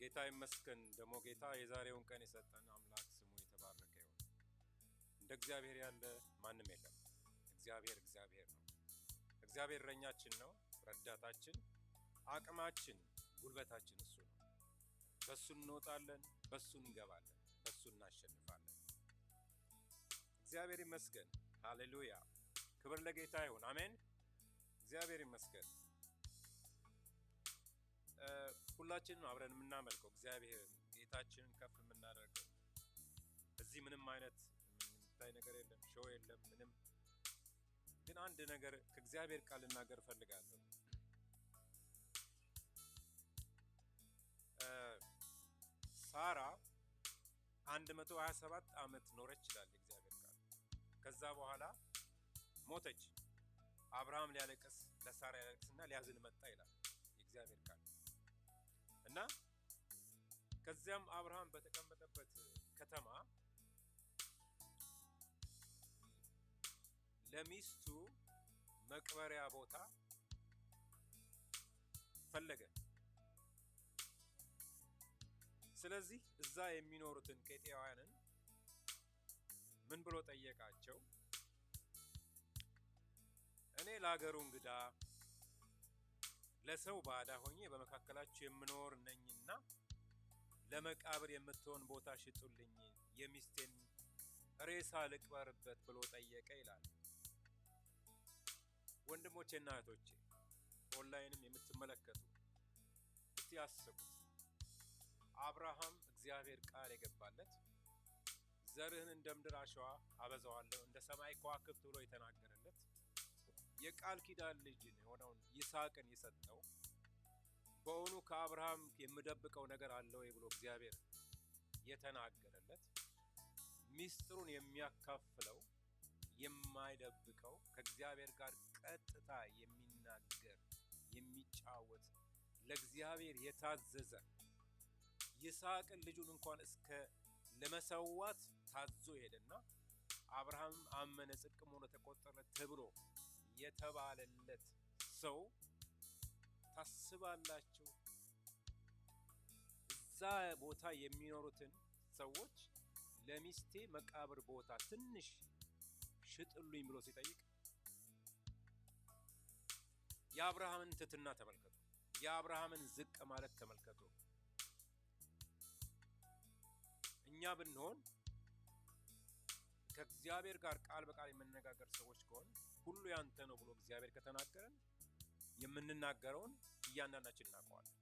ጌታ ይመስገን ደግሞ ጌታ የዛሬውን ቀን የሰጠን አምላክ ስሙ የተባረከ ይሁን። እንደ እግዚአብሔር ያለ ማንም የለም። እግዚአብሔር ነው። እግዚአብሔር እረኛችን ነው፣ ረዳታችን፣ አቅማችን፣ ጉልበታችን እሱ ነው። በሱ እንወጣለን፣ በሱ እንገባለን፣ በሱ እናሸንፋለን። እግዚአብሔር ይመስገን። ሃሌሉያ! ክብር ለጌታ ይሁን። አሜን። እግዚአብሔር ይመስገን። ሁላችንም አብረን የምናመልከው እግዚአብሔርን ጌታችንን ከፍ የምናደርገው እዚህ ምንም አይነት የምታይ ነገር የለም፣ ሾው የለም፣ ምንም። ግን አንድ ነገር ከእግዚአብሔር ቃል ልናገር እፈልጋለሁ። ሳራ 127 ዓመት ኖረች ይላል የእግዚአብሔር ቃል። ከዛ በኋላ ሞተች። አብርሃም ሊያለቅስ ለሳራ ሊያለቅስና ሊያዝን መጣ ይላል የእግዚአብሔር ቃል። እና ከዚያም አብርሃም በተቀመጠበት ከተማ ለሚስቱ መቅበሪያ ቦታ ፈለገ። ስለዚህ እዛ የሚኖሩትን ኬጢያውያንን ምን ብሎ ጠየቃቸው? እኔ ለሀገሩ እንግዳ ለሰው ባዳ ሆኜ በመካከላችሁ የምኖር ነኝና ለመቃብር የምትሆን ቦታ ሽጡልኝ፣ የሚስቴን ሬሳ ልቅበርበት ብሎ ጠየቀ ይላል። ወንድሞቼና እህቶቼ ኦንላይንም የምትመለከቱ እስቲ አስቡት። አብርሃም እግዚአብሔር ቃል የገባለት ዘርህን እንደ ምድር አሸዋ አበዛዋለሁ እንደ ሰማይ ከዋክብት ብሎ የተናገረለት የቃል ኪዳን ልጅን የሆነውን ይስሐቅን የሰጠው በእውኑ ከአብርሃም የምደብቀው ነገር አለ ወይ ብሎ እግዚአብሔር የተናገረለት ሚስጥሩን የሚያካፍለው የማይደብቀው ከእግዚአብሔር ጋር ቀጥታ የሚናገር የሚጫወት ለእግዚአብሔር የታዘዘ ይስሐቅን ልጁን እንኳን እስከ ለመሰዋት ታዞ ሄደና አብርሃም አመነ ጽድቅም ሆኖ ተቆጠረለት ተብሎ የተባለለት ሰው ታስባላችሁ? እዛ ቦታ የሚኖሩትን ሰዎች ለሚስቴ መቃብር ቦታ ትንሽ ሽጥሉኝ ብሎ ሲጠይቅ የአብርሃምን ትሕትና ተመልከቱ። የአብርሃምን ዝቅ ማለት ተመልከቱ። እኛ ብንሆን ከእግዚአብሔር ጋር ቃል በቃል የምንነጋገር ሰዎች ከሆን ሁሉ ያንተ ነው ብሎ እግዚአብሔር ከተናገረን የምንናገረውን እያንዳንዳችን እናውቀዋለን።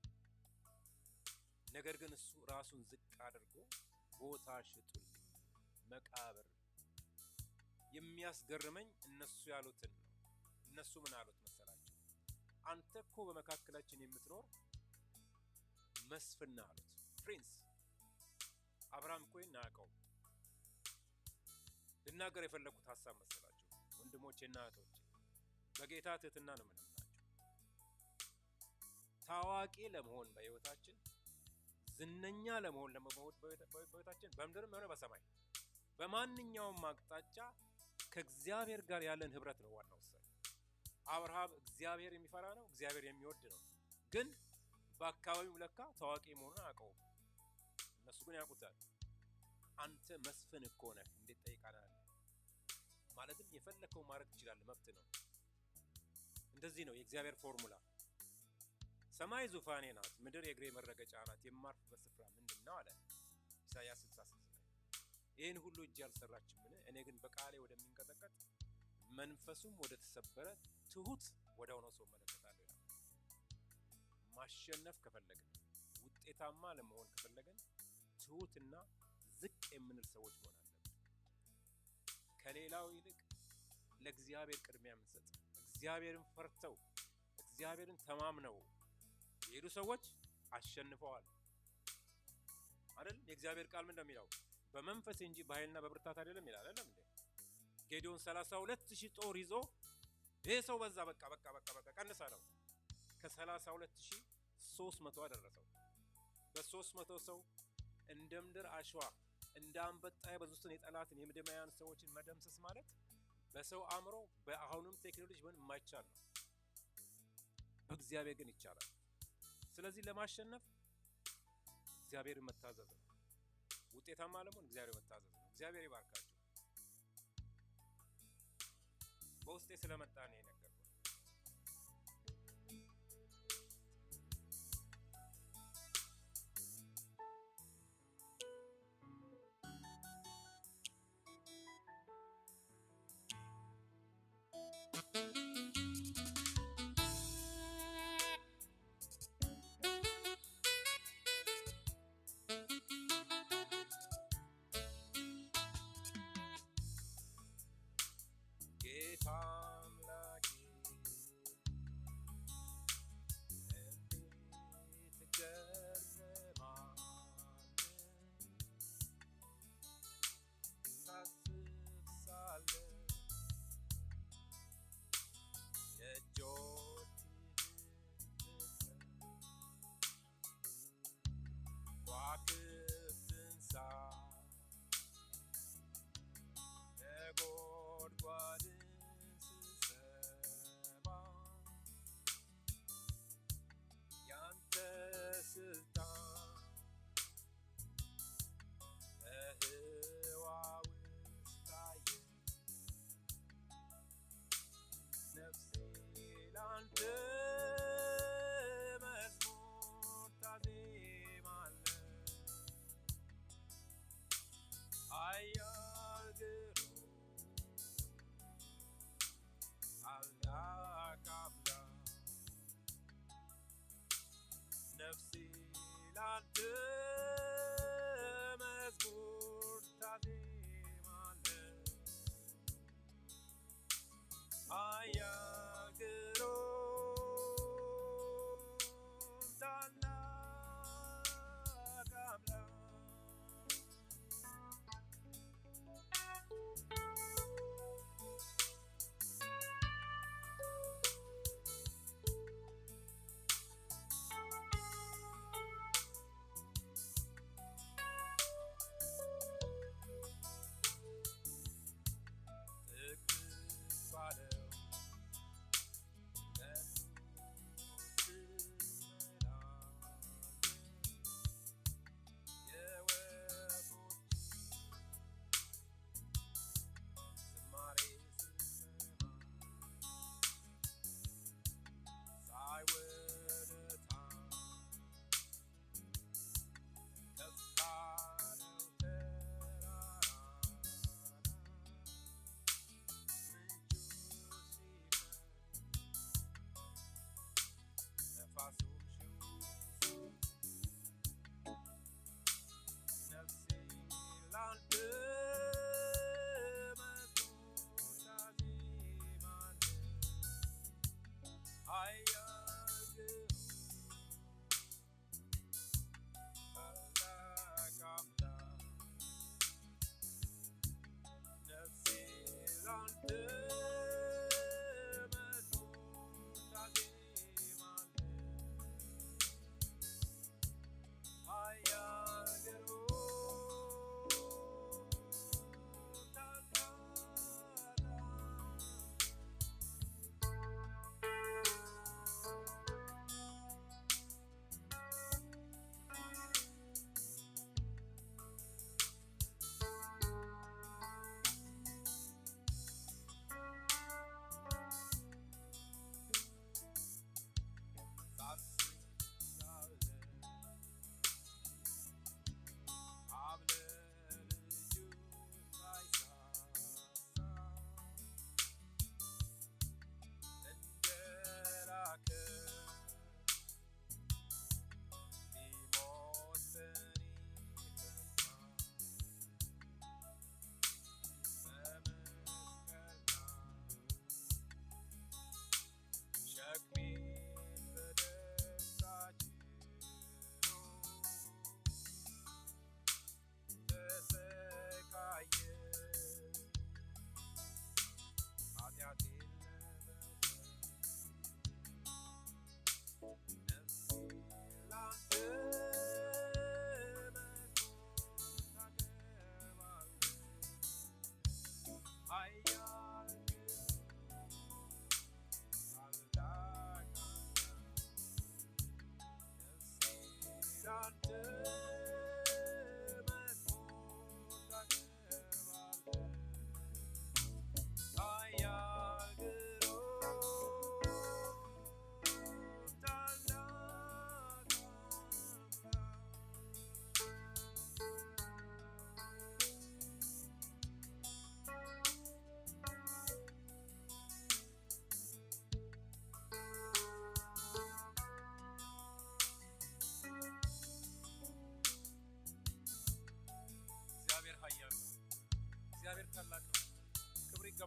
ነገር ግን እሱ ራሱን ዝቅ አድርጎ ቦታ ሽጡልኝ መቃብር። የሚያስገርመኝ እነሱ ያሉትን ነው። እነሱ ምን አሉት መሰላቸው? አንተ እኮ በመካከላችን የምትኖር መስፍን ነህ አሉት። ፕሪንስ አብርሃም እኮ እናውቀው። ልናገር የፈለኩት ሐሳብ መሰላችሁ ወንድሞቼና እህቶቼ፣ በጌታ ትሕትና ነው የምንላችሁ። ታዋቂ ለመሆን በሕይወታችን ዝነኛ ለመሆን በሕይወታችን በምድርም ሆነ በሰማይ በማንኛውም አቅጣጫ ከእግዚአብሔር ጋር ያለን ህብረት ነው ዋናው ወሳኝ። አብርሃም እግዚአብሔር የሚፈራ ነው፣ እግዚአብሔር የሚወድ ነው። ግን በአካባቢው ለካ ታዋቂ መሆኑን አያውቀውም። እነሱ ግን ያውቁታል። አንተ መስፍን እኮ ነህ እንዴት ጠይቃናል? ማለትም የፈለከው ማድረግ ትችላለህ፣ መብት ነው። እንደዚህ ነው የእግዚአብሔር ፎርሙላ። ሰማይ ዙፋኔ ናት፣ ምድር የእግሬ መረገጫ ናት፣ የማርፍበት ስፍራ ምንድን ነው አለ ኢሳይያስ 66 ላይ። ይህን ሁሉ እጅ አልሰራችምን? እኔ ግን በቃሌ ወደሚንቀጠቀጥ መንፈሱም ወደ ተሰበረ ትሁት ወደ ሆነው ሰው እመለከታለሁ ይላል። ማሸነፍ ከፈለግን ውጤታማ ለመሆን ከፈለግን ትሁትና ዝቅ የምንል ሰዎች መሆን አለብን። ከሌላው ይልቅ ለእግዚአብሔር ቅድሚያ የምንሰጥ፣ እግዚአብሔርን ፈርተው እግዚአብሔርን ተማምነው የሄዱ ሰዎች አሸንፈዋል አይደል? የእግዚአብሔር ቃል ምን እንደሚለው በመንፈስ እንጂ በኃይልና በብርታት አይደለም ይላል አይደል እንዴ? ጌዲዮን 32,000 ጦር ይዞ ይሄ ሰው በዛ በቃ ቀንሳ ነው ከ32,000 300 አደረሰው። በ300 ሰው እንደ ምድር አሸዋ እንደ አንበጣ የበዙትን የጠላትን የምድማውያን ሰዎችን መደምሰስ ማለት በሰው አእምሮ በአሁኑም ቴክኖሎጂ ምን የማይቻል ነው። በእግዚአብሔር ግን ይቻላል። ስለዚህ ለማሸነፍ እግዚአብሔር መታዘዝ ነው። ውጤታማ ለመሆን እግዚአብሔር መታዘዝ ነው። እግዚአብሔር ይባርካችሁ። በውስጤ ስለመጣ ነው የነገርኩት። ጌታ አምላኬ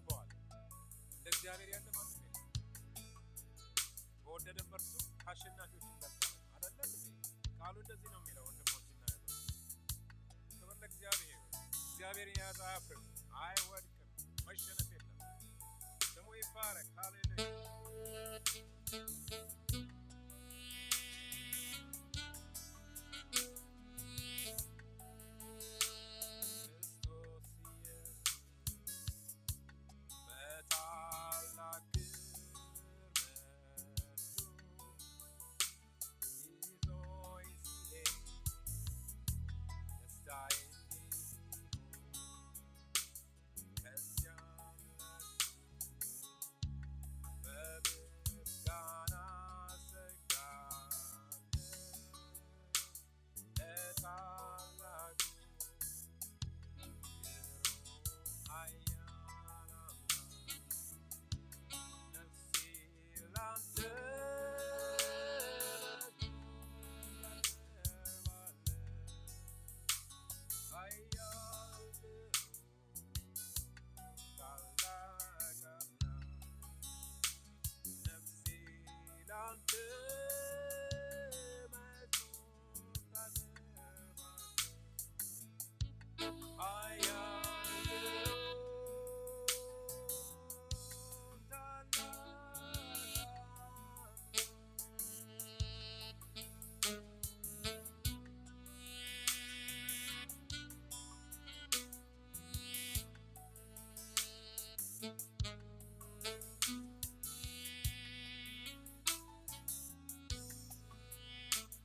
ይገባዋል። እንደ እግዚአብሔር ያለ ማንም የለም። በወደደን በእርሱ ከአሸናፊዎች እንበልጣለን አይደለም እንዴ? ቃሉ እንደዚህ ነው የሚለው ወንድሞችና እህቶች። ክብር ለእግዚአብሔር። እግዚአብሔርን የያዘ አያፍርም፣ አይወድቅም፣ መሸነፍ የለም። ስሙ ይባረክ። ሃሌሉያ።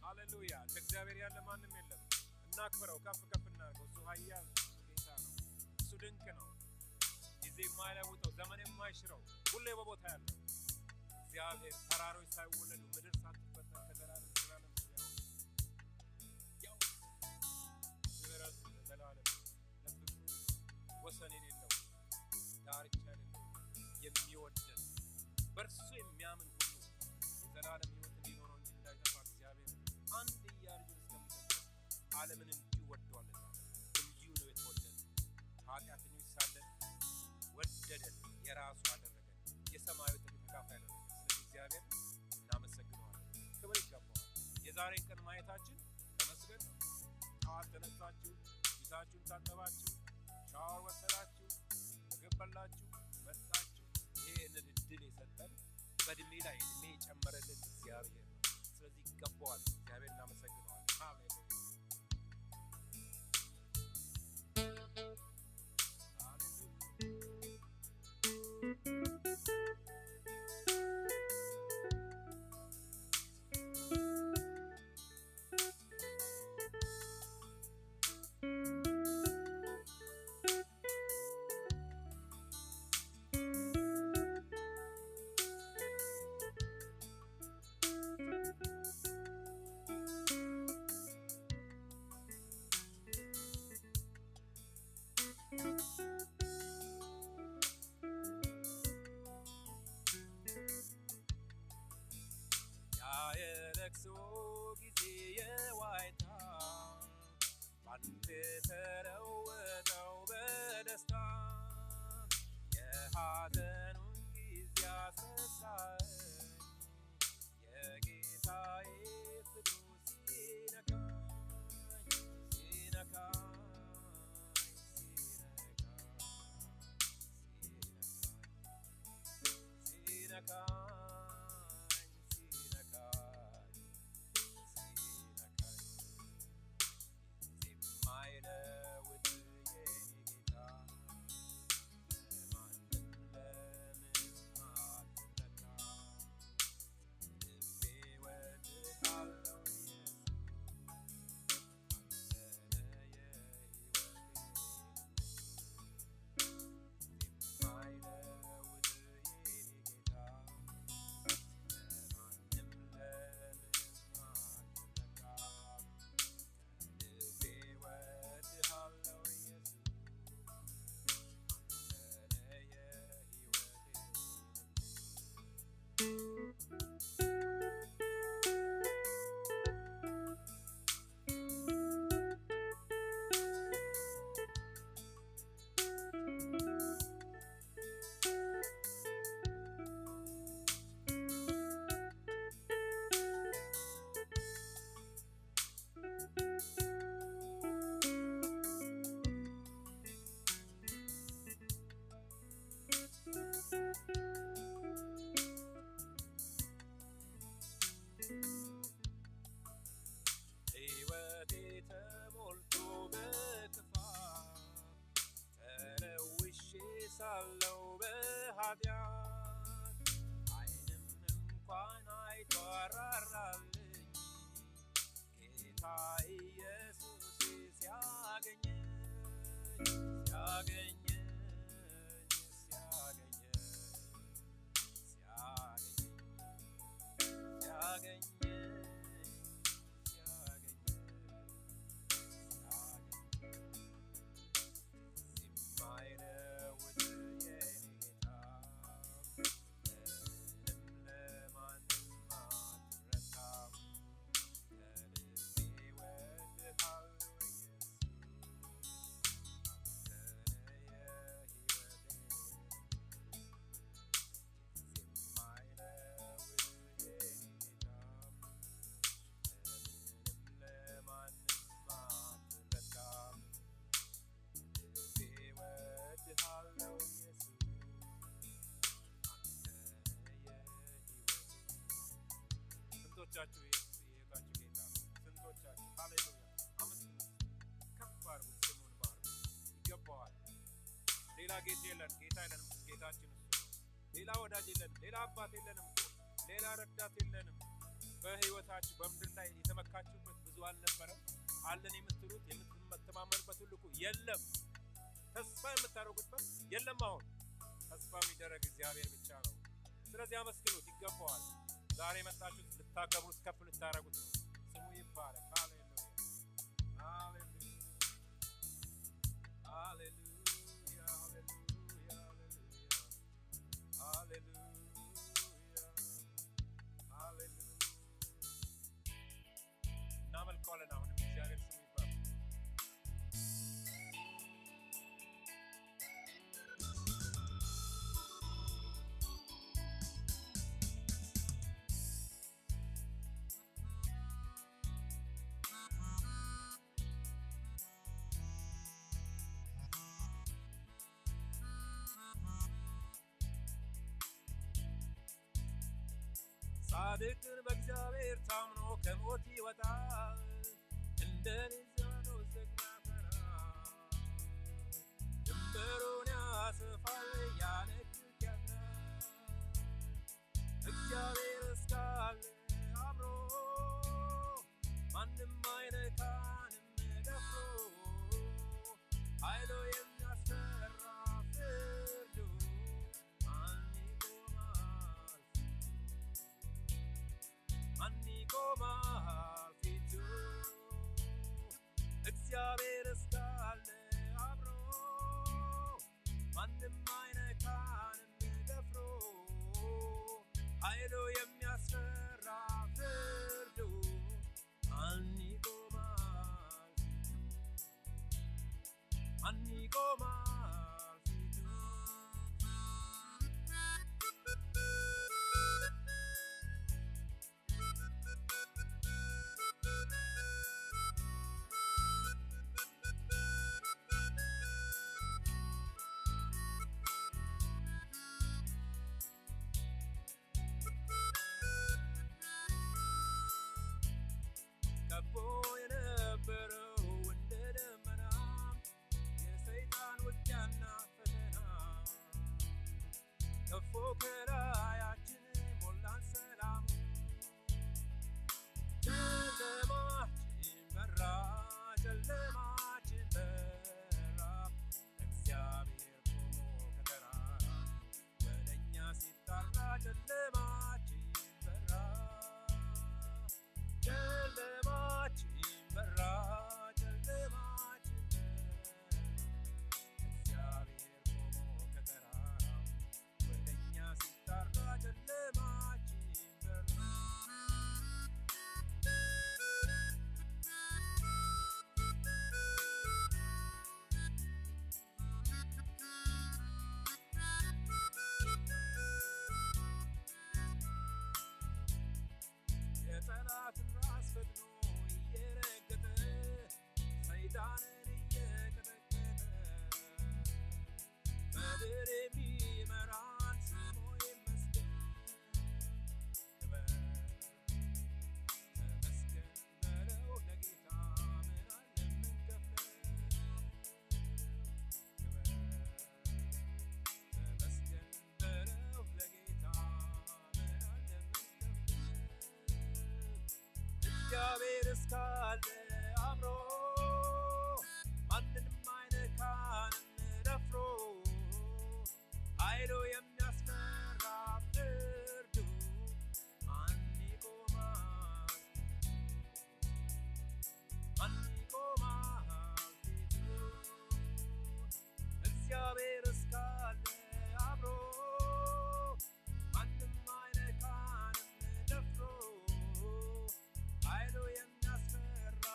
ሃሌሉያ። እግዚአብሔር ያለ ማንም የለም። እናክብረው፣ ከፍ ከፍ እናድርገው። እሱ ኃያል ጌታ ነው። እሱ ድንቅ ነው። ጊዜ የማይለውጠው ዘመን የማይሽረው ሁሌ በቦታ ያለው እግዚአብሔር ተራሮች ሳይወለዱ ምድር ሳትፈጠር ከዘላለም ዘላለም ያው ምሕረቱ ለዘላለም ለፍቅሩ ወሰን የሌለው ዳርቻ የሌለው የሚወደን በእርሱ የሚያምን ሁሉ የዘላለም ሕይወት እንዲኖረው እንጂ እንዳይጠፋ እግዚአብሔር አንድያ ልጁን እስከሚሰጥ ዓለምን እንዲሁ ወዷልና እንዲሁ ነው የተወደደ። ኃጢአተኞች ሳለን ወደደን፣ የራሱ አደረገን፣ የሰማያዊ ጥሪ ተካፋይ አደረገን። ስለዚህ እግዚአብሔር እናመሰግነዋለን። ክብር ይገባዋል። የዛሬን ቀን ማየታችን ተመስገን ነው። ጠዋት ተነሳችሁ፣ ፊታችሁን ታጠባችሁ፣ ሻወር ወሰዳችሁ፣ ምግብ በላችሁ፣ መጣችሁ። ይህንን እድል የሰጠን በእድሜ ላይ እድሜ የጨመረልን እግዚአብሔር ነው። ስለዚህ ይገባዋል። እግዚአብሔር እናመሰግነዋለን። ሃሌሉያ። ስንቶቻችሁ የህይወታችሁ ጌታ ስንቶቻችሁ ሃሌሉያ አመስግኑ ከፍ አድርጉት ስሙን ባርኩ ይገባዋል ሌላ ጌታ የለንም ጌታ የለንም ጌታችን እሱ ነው ሌላ ወዳጅ የለንም ሌላ አባት የለንም ሌላ ረዳት የለንም በህይወታችሁ በምድር ላይ የተመካችሁበት ብዙ አልነበረም አለን የምትሉት የምትተማመኑበት ሁሉ የለም ተስፋ የምታደርጉበት የለም አሁን ተስፋ የሚደረግ እግዚአብሔር ብቻ ነው ስለዚህ አመስግኑት ይገባዋል ዛሬ መጣችሁት ልታከብሩት ከፍ ልታረጉት ነው ስሙ ይባረክ ሃሌሉያ ሃሌሉያ ሃሌሉያ ሃሌሉያ ሃሌሉያ እናመልከዋለን አሁንም እግዚአብሔር ስሙ ይባረክ ጻድቅን በእግዚአብሔር ታምኖ ከሞት ይወጣል እንደ ሊባኖስ ዝግባ ድንበሩን ያሰፋል ያነግጋል እግዚአብሔር እስካለ አብሮ ማንም አይነካንም ደፍሮ ኃይሉ የሚያስፈራ ፍርዱ ይቆማል ፊቱ እግዚአብሔር እስካለ አብሮ ማንም አይነካንም ደፍሮ ኃይሉ የሚያስፈራ ፍርዱ ይቆማል ፊቱ ከቦ የነበረው እንደ ደመና የሰይጣን ውጊያና ፈተና ከፎ ከላያችን ሞላን ሰላሙ ጨለማችን በራ እግዚአብሔር ቆሞ ከተራራ ወደኛ ሲጣራ ጨለማችን በራ እግዚአብሔር ቆሞ ከተራራ ወደኛ ሲጣራ ጨለማችን በራ የጠላትን ራስ ፈጥኖ እየረገጠ ሰይጣንን እየቀጠቀጠ በድል የሚመራን ስሙ ይመስገን ተመስገን በለው ለጌታ ምን አለ የምንከፍለው ተመስገን በለው ለጌታ ምን አለ እግዚአብሔር እስካለ አብሮ ማንንም አይነካንም ደፍሮ ኃይሉ የሚያስፈራ ፍርዱ ይቆማል ፊቱ እግዚአብሔር እስካለ አብሮ ማንም አይነካንም ደፍሮ ኃይሉ የሚያስፈራ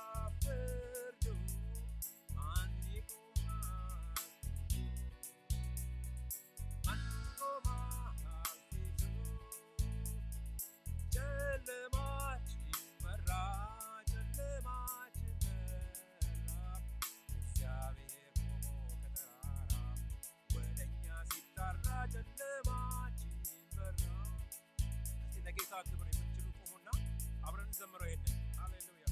እንዘምረው ይሄንን ሃሌሉያ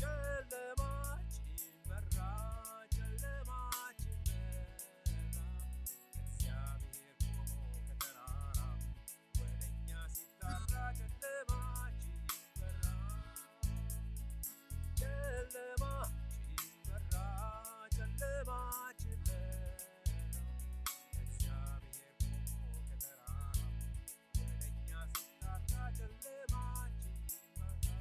ጨለማችን በራ ጨለማችን በራ እግዚአብሔር ቆሞ ከተራራ ወደኛ ሲጣራ ጨለማችን በራ ጨለማችን በራ ጨለማችን በራ እግዚአብሔር ቆሞ ከተራራ ወደኛ ሲጣራ ጨለማችን በራ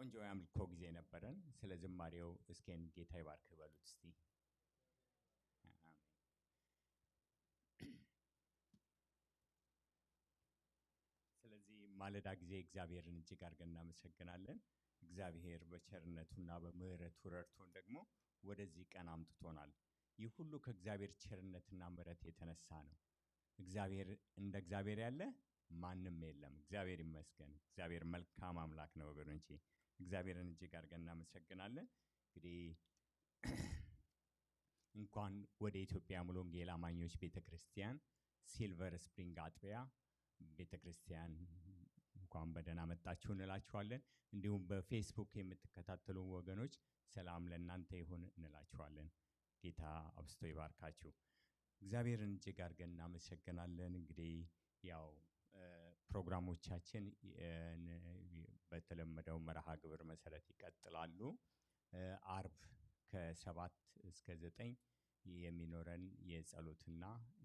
ቆንጆ የአምልኮ ጊዜ ነበረን። ስለ ዝማሬው እስኬን ጌታ ይባርክ በሉት እስቲ። አሜን። ስለዚህ ማለዳ ጊዜ እግዚአብሔርን እጅግ አድርገን እናመሰግናለን። እግዚአብሔር በቸርነቱና በምህረቱ ረድቶን ደግሞ ወደዚህ ቀን አምጥቶናል። ይህ ሁሉ ከእግዚአብሔር ቸርነትና ምህረት የተነሳ ነው። እግዚአብሔር እንደ እግዚአብሔር ያለ ማንም የለም። እግዚአብሔር ይመስገን። እግዚአብሔር መልካም አምላክ ነው ወገኖቼ። እግዚአብሔርን እጅግ አድርገን እናመሰግናለን። እንግዲህ እንኳን ወደ ኢትዮጵያ ሙሉ ወንጌል አማኞች ቤተክርስቲያን ሲልቨር ስፕሪንግ አጥቢያ ቤተክርስቲያን እንኳን በደህና መጣችሁ እንላችኋለን። እንዲሁም በፌስቡክ የምትከታተሉ ወገኖች ሰላም ለእናንተ ይሁን እንላችኋለን። ጌታ አብስቶ ይባርካችሁ። እግዚአብሔርን እጅግ አድርገን እናመሰግናለን። እንግዲህ ያው ፕሮግራሞቻችን በተለመደው መርሃ ግብር መሰረት ይቀጥላሉ። አርብ ከ7 እስከ 9 የሚኖረን የጸሎትና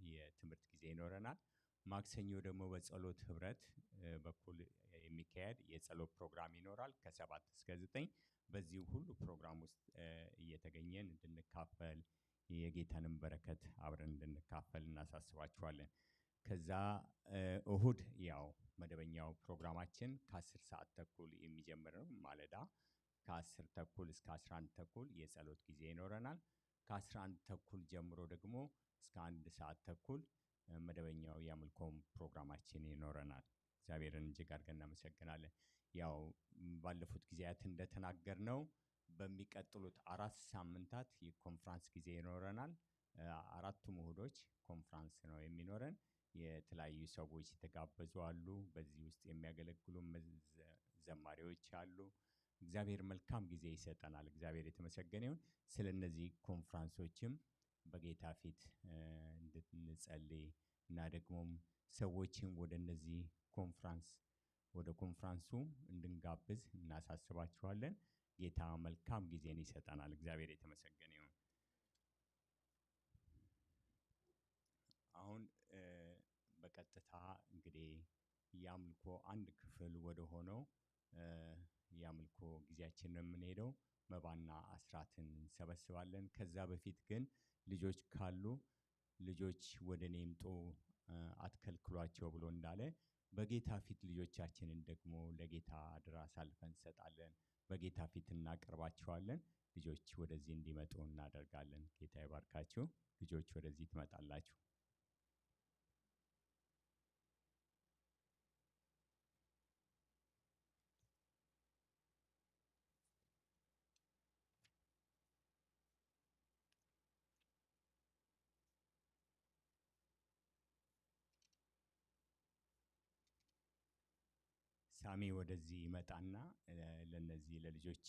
የትምህርት ጊዜ ይኖረናል። ማክሰኞ ደግሞ በጸሎት ህብረት በኩል የሚካሄድ የጸሎት ፕሮግራም ይኖራል ከ7 እስከ 9። በዚህ ሁሉ ፕሮግራም ውስጥ እየተገኘን እንድንካፈል የጌታንም በረከት አብረን እንድንካፈል እናሳስባችኋለን። ከዛ እሁድ ያው መደበኛው ፕሮግራማችን ከ10 ሰዓት ተኩል የሚጀምር ነው። ማለዳ ከ10 ተኩል እስከ 11 ተኩል የጸሎት ጊዜ ይኖረናል። ከ11 ተኩል ጀምሮ ደግሞ እስከ 1 ሰዓት ተኩል መደበኛው የአምልኮ ፕሮግራማችን ይኖረናል። እግዚአብሔርን እጅግ አድርገን እናመሰግናለን። ያው ባለፉት ጊዜያት እንደተናገርነው በሚቀጥሉት 4 ሳምንታት የኮንፍራንስ ጊዜ ይኖረናል። 4ቱም እሁዶች ኮንፍራንስ ነው የሚኖረን። የተለያዩ ሰዎች የተጋበዙ አሉ። በዚህ ውስጥ የሚያገለግሉ ዘማሪዎች አሉ። እግዚአብሔር መልካም ጊዜ ይሰጠናል። እግዚአብሔር የተመሰገነ ይሁን። ስለነዚህ ኮንፍራንሶችም በጌታ ፊት እንድንጸልይ እና ደግሞም ሰዎችን ወደ ኮንፍራንሱ እንድንጋብዝ እናሳስባችኋለን። ጌታ መልካም ጊዜን ይሰጠናል። እግዚአብሔር የተመሰገነ ይሁን። አሁን በቀጥታ እንግዲህ የአምልኮ አንድ ክፍል ወደ ሆነው የአምልኮ ጊዜያችን ነው የምንሄደው። መባና አስራትን እንሰበስባለን። ከዛ በፊት ግን ልጆች ካሉ ልጆች ወደ እኔ ይምጡ አትከልክሏቸው ብሎ እንዳለ በጌታ ፊት ልጆቻችንን ደግሞ ለጌታ አደራ አሳልፈን እንሰጣለን። በጌታ ፊት እናቀርባቸዋለን። ልጆች ወደዚህ እንዲመጡ እናደርጋለን። ጌታ ይባርካችሁ። ልጆች ወደዚህ ትመጣላችሁ። ሳሚ ወደዚህ ይመጣና ለነዚህ ለልጆች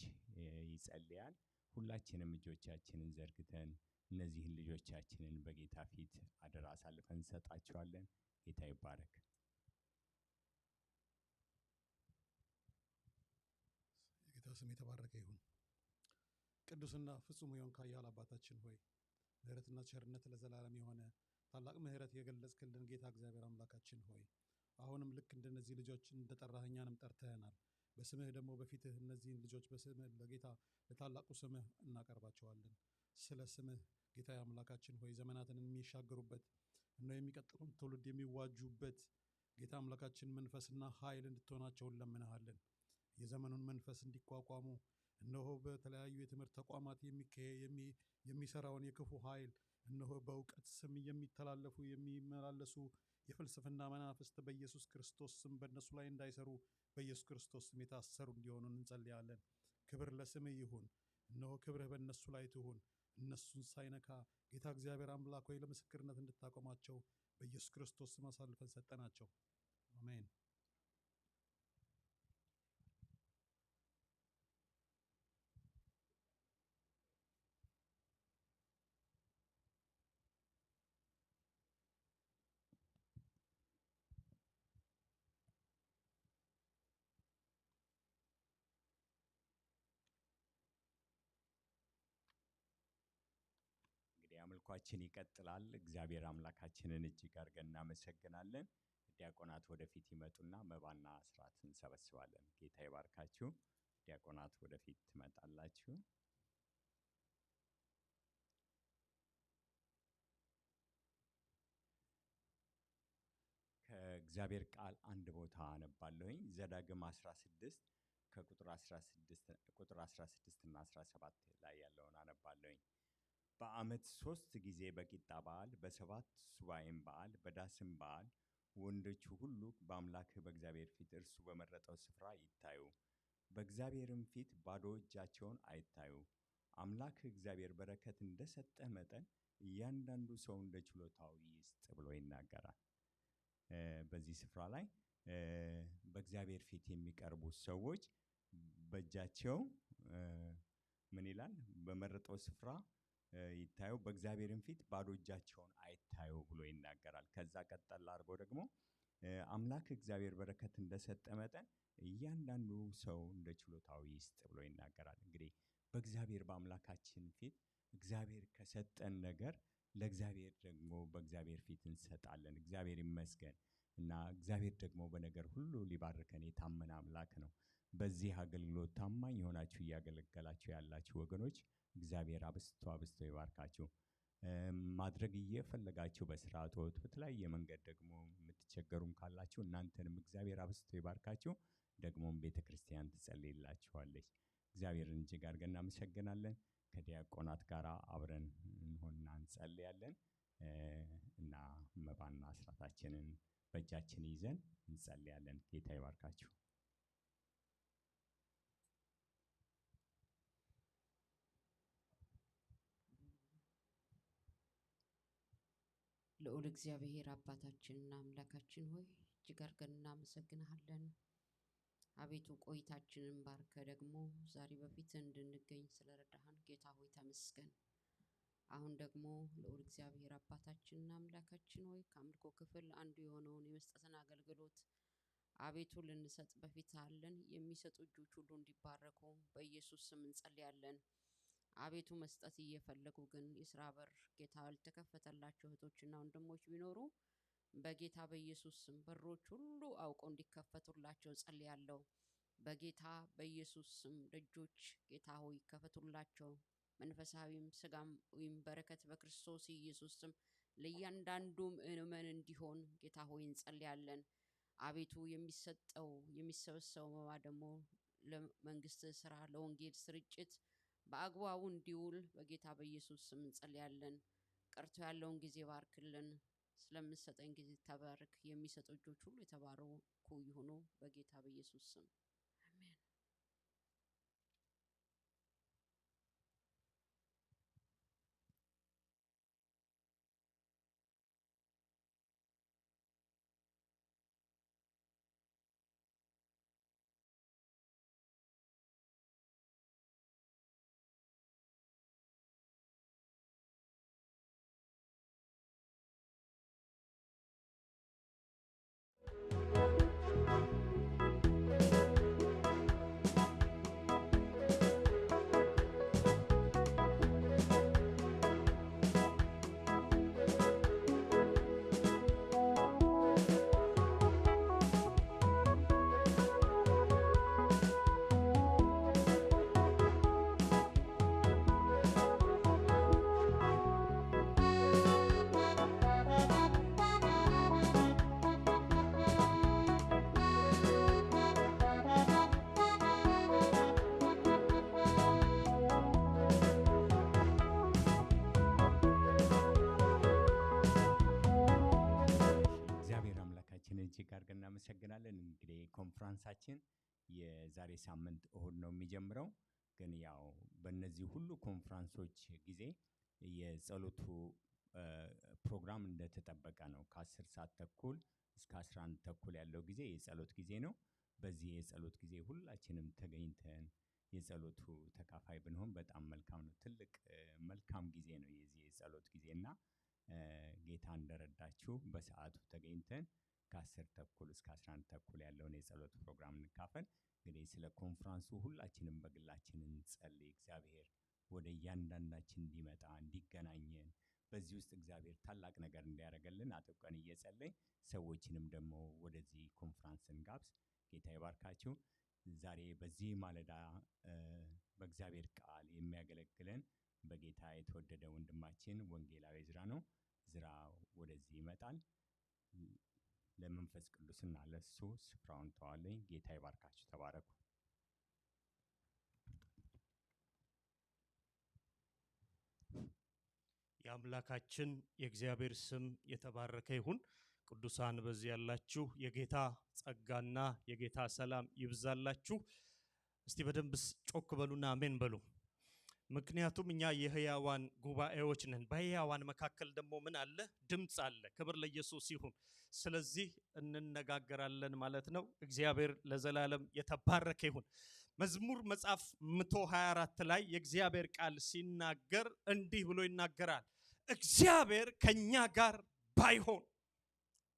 ይጸልያል። ሁላችንም እጆቻችንን ዘርግተን እነዚህን ልጆቻችንን በጌታ ፊት አደራ አሳልፈን እንሰጣቸዋለን። ጌታ ይባረክ። የጌታ ስም የተባረከ ይሁን። ቅዱስና ፍጹም የሆንክ ኃያል አባታችን ሆይ ምሕረትና ቸርነት ለዘላለም የሆነ ታላቅ ምሕረት የገለጽክልን ጌታ እግዚአብሔር አምላካችን ሆይ አሁንም ልክ እንደነዚህ ልጆች እንደጠራህ እኛንም ጠርተህናል። በስምህ ደግሞ በፊትህ እነዚህን ልጆች በስምህ ለጌታ ለታላቁ ስምህ እናቀርባቸዋለን። ስለ ስምህ ጌታ አምላካችን ሆይ ዘመናትን የሚሻገሩበት እነሆ የሚቀጥሉን ትውልድ የሚዋጁበት ጌታ አምላካችን መንፈስና ኃይል እንድትሆናቸው እንለምንሃለን። የዘመኑን መንፈስ እንዲቋቋሙ እነሆ በተለያዩ የትምህርት ተቋማት የሚሰራውን የክፉ ኃይል እነሆ በእውቀት ስም የሚተላለፉ የሚመላለሱ የፍልስፍና መናፍስት በኢየሱስ ክርስቶስ ስም በእነሱ ላይ እንዳይሰሩ በኢየሱስ ክርስቶስ ስም የታሰሩ እንዲሆኑ እንጸልያለን። ክብር ለስምህ ይሁን። እነሆ ክብርህ በእነሱ ላይ ትሁን። እነሱን ሳይነካ ጌታ እግዚአብሔር አምላክ ሆይ ለምስክርነት እንድታቆማቸው በኢየሱስ ክርስቶስ ስም አሳልፈን ሰጠናቸው። አሜን። እንግዲህ አምልኳችን ይቀጥላል። እግዚአብሔር አምላካችንን እጅግ አድርገን እናመሰግናለን። ዲያቆናት ወደፊት ይመጡና መባና አስራት እንሰበስባለን። ጌታ ይባርካችሁ። ዲያቆናት ወደፊት ትመጣላችሁ። ከእግዚአብሔር ቃል አንድ ቦታ አነባለሁኝ። ዘዳግም 16 ከቁጥር 16 እና 17 ላይ ያለውን አነባለሁኝ። በዓመት 3 ጊዜ በቂጣ በዓል፣ በሰባት ሱባኤም በዓል፣ በዳስም በዓል ወንዶቹ ሁሉ በአምላክህ በእግዚአብሔር ፊት እርሱ በመረጠው ስፍራ ይታዩ፣ በእግዚአብሔርም ፊት ባዶ እጃቸውን አይታዩ። አምላክህ እግዚአብሔር በረከት እንደሰጠህ መጠን እያንዳንዱ ሰው እንደ ችሎታው ይስጥ ብሎ ይናገራል። በዚህ ስፍራ ላይ በእግዚአብሔር ፊት የሚቀርቡ ሰዎች በእጃቸው ምን ይላል? በመረጠው ስፍራ ይታዩ፣ በእግዚአብሔርም ፊት ባዶ እጃቸውን አይታዩ ብሎ ይናገራል። ከዛ ቀጠል አድርጎ ደግሞ አምላክ እግዚአብሔር በረከት እንደሰጠ መጠን እያንዳንዱ ሰው እንደ ችሎታው ይስጥ ብሎ ይናገራል። እንግዲህ በእግዚአብሔር በአምላካችን ፊት እግዚአብሔር ከሰጠን ነገር ለእግዚአብሔር ደግሞ በእግዚአብሔር ፊት እንሰጣለን። እግዚአብሔር ይመስገን እና እግዚአብሔር ደግሞ በነገር ሁሉ ሊባርከን የታመነ አምላክ ነው። በዚህ አገልግሎት ታማኝ ሆናችሁ እያገለገላችሁ ያላችሁ ወገኖች እግዚአብሔር አብስቶ አብስቶ ይባርካችሁ። ማድረግ እየፈለጋችሁ በስራ እጦት በተለያየ መንገድ ደግሞ የምትቸገሩም ካላችሁ እናንተንም እግዚአብሔር አብስቶ ይባርካችሁ። ደግሞም ቤተክርስቲያን ትጸልይላችኋለች። እግዚአብሔርን እጅግ አድርገን እናመሰግናለን። ከዲያቆናት ጋር አብረን እንሆንና እንጸልያለን እና መባና አስራታችንን በእጃችን ይዘን እንጸልያለን። ጌታ ይባርካችሁ። ልዑል እግዚአብሔር አባታችንና አምላካችን ሆይ እጅግ አድርገን እናመሰግንሃለን። አቤቱ ቆይታችንን ባርከ ደግሞ ዛሬ በፊት እንድንገኝ ስለረዳሃን ጌታ ሆይ ተመስገን። አሁን ደግሞ ልዑል እግዚአብሔር አባታችንና አምላካችን ሆይ ከአምልኮ ክፍል አንዱ የሆነውን የመስጠትን አገልግሎት አቤቱ ልንሰጥ በፊት አለን። የሚሰጡ እጆች ሁሉ እንዲባረኩ በኢየሱስ ስም እንጸልያለን። አቤቱ መስጠት እየፈለጉ ግን የሥራ በር ጌታ ያልተከፈተላቸው እህቶችና ወንድሞች ቢኖሩ በጌታ በኢየሱስ ስም በሮች ሁሉ አውቀው እንዲከፈቱላቸው ጸልያለሁ። በጌታ በኢየሱስ ስም ደጆች ጌታ ሆይ ከፈቱላቸው። መንፈሳዊም ስጋዊም በረከት በክርስቶስ ኢየሱስ ስም ለእያንዳንዱ ምእመን እንዲሆን ጌታ ሆይ እንጸልያለን። አቤቱ የሚሰበሰበው መባ ደግሞ ለመንግስት ስራ ለወንጌል ስርጭት በአግባቡ እንዲውል በጌታ በኢየሱስ ስም እንጸልያለን። ቀርቶ ያለውን ጊዜ ባርክልን። ስለምትሰጠን ጊዜ ተባረክ። የሚሰጡ እጆች ሁሉ የተባረኩ ይሁኑ በጌታ በኢየሱስ ስም አሜን። እጅግ አድርገን እናመሰግናለን። እንግዲህ ኮንፈረንሳችን የዛሬ ሳምንት እሁድ ነው የሚጀምረው። ግን ያው በእነዚህ ሁሉ ኮንፈረንሶች ጊዜ የጸሎቱ ፕሮግራም እንደተጠበቀ ነው። ከ10 ሰዓት ተኩል እስከ 11 ተኩል ያለው ጊዜ የጸሎት ጊዜ ነው። በዚህ የጸሎት ጊዜ ሁላችንም ተገኝተን የጸሎቱ ተካፋይ ብንሆን በጣም መልካም ነው። ትልቅ መልካም ጊዜ ነው የዚህ የጸሎት ጊዜና ጌታ እንደረዳችሁ በሰዓቱ ተገኝተን ከ10 ተኩል እስከ 11 ተኩል ያለውን የጸሎት ፕሮግራም እንካፈል። እንግዲህ ስለ ኮንፈረንሱ ሁላችንም በግላችን እንጸልይ። እግዚአብሔር ወደ እያንዳንዳችን እንዲመጣ እንዲገናኘን፣ በዚህ ውስጥ እግዚአብሔር ታላቅ ነገር እንዲያደርግልን አጥብቀን እየጸለይን ሰዎችንም ደግሞ ወደዚህ ኮንፈረንስ እንጋብዝ። ጌታ ይባርካችሁ። ዛሬ በዚህ ማለዳ በእግዚአብሔር ቃል የሚያገለግለን በጌታ የተወደደ ወንድማችን ወንጌላዊ ዕዝራ ነው። ዕዝራ ወደዚህ ይመጣል። ለመንፈስ ቅዱስና ለሱ ስፍራውን ተዋለኝ። ጌታ ይባርካችሁ። ተባረኩ። የአምላካችን የእግዚአብሔር ስም የተባረከ ይሁን። ቅዱሳን በዚህ ያላችሁ የጌታ ጸጋና የጌታ ሰላም ይብዛላችሁ። እስቲ በደንብ ጮክ በሉና አሜን በሉ። ምክንያቱም እኛ የሕያዋን ጉባኤዎች ነን። በሕያዋን መካከል ደግሞ ምን አለ? ድምፅ አለ። ክብር ለኢየሱስ ይሁን። ስለዚህ እንነጋገራለን ማለት ነው። እግዚአብሔር ለዘላለም የተባረከ ይሁን። መዝሙር መጽሐፍ 124 ላይ የእግዚአብሔር ቃል ሲናገር እንዲህ ብሎ ይናገራል። እግዚአብሔር ከኛ ጋር ባይሆን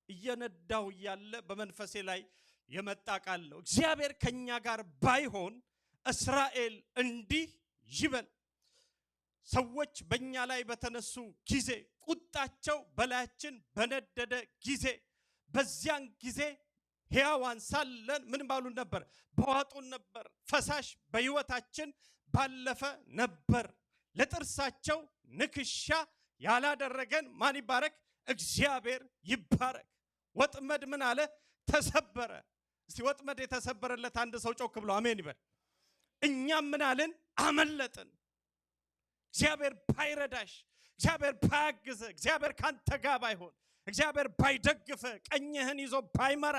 እየነዳው ያለ በመንፈሴ ላይ የመጣ ቃል ነው። እግዚአብሔር ከኛ ጋር ባይሆን እስራኤል እንዲህ ይበል። ሰዎች በእኛ ላይ በተነሱ ጊዜ፣ ቁጣቸው በላያችን በነደደ ጊዜ፣ በዚያን ጊዜ ሕያዋን ሳለን ምን ባሉን ነበር? በዋጡን ነበር። ፈሳሽ በሕይወታችን ባለፈ ነበር። ለጥርሳቸው ንክሻ ያላደረገን ማን ይባረክ? እግዚአብሔር ይባረክ። ወጥመድ ምን አለ? ተሰበረ። እስቲ ወጥመድ የተሰበረለት አንድ ሰው ጮክ ብሎ አሜን ይበል። እኛም ምን አልን? አመለጥን። እግዚአብሔር ባይረዳሽ፣ እግዚአብሔር ባያግዘ፣ እግዚአብሔር ካንተ ጋር ባይሆን፣ እግዚአብሔር ባይደግፈ፣ ቀኝህን ይዞ ባይመራ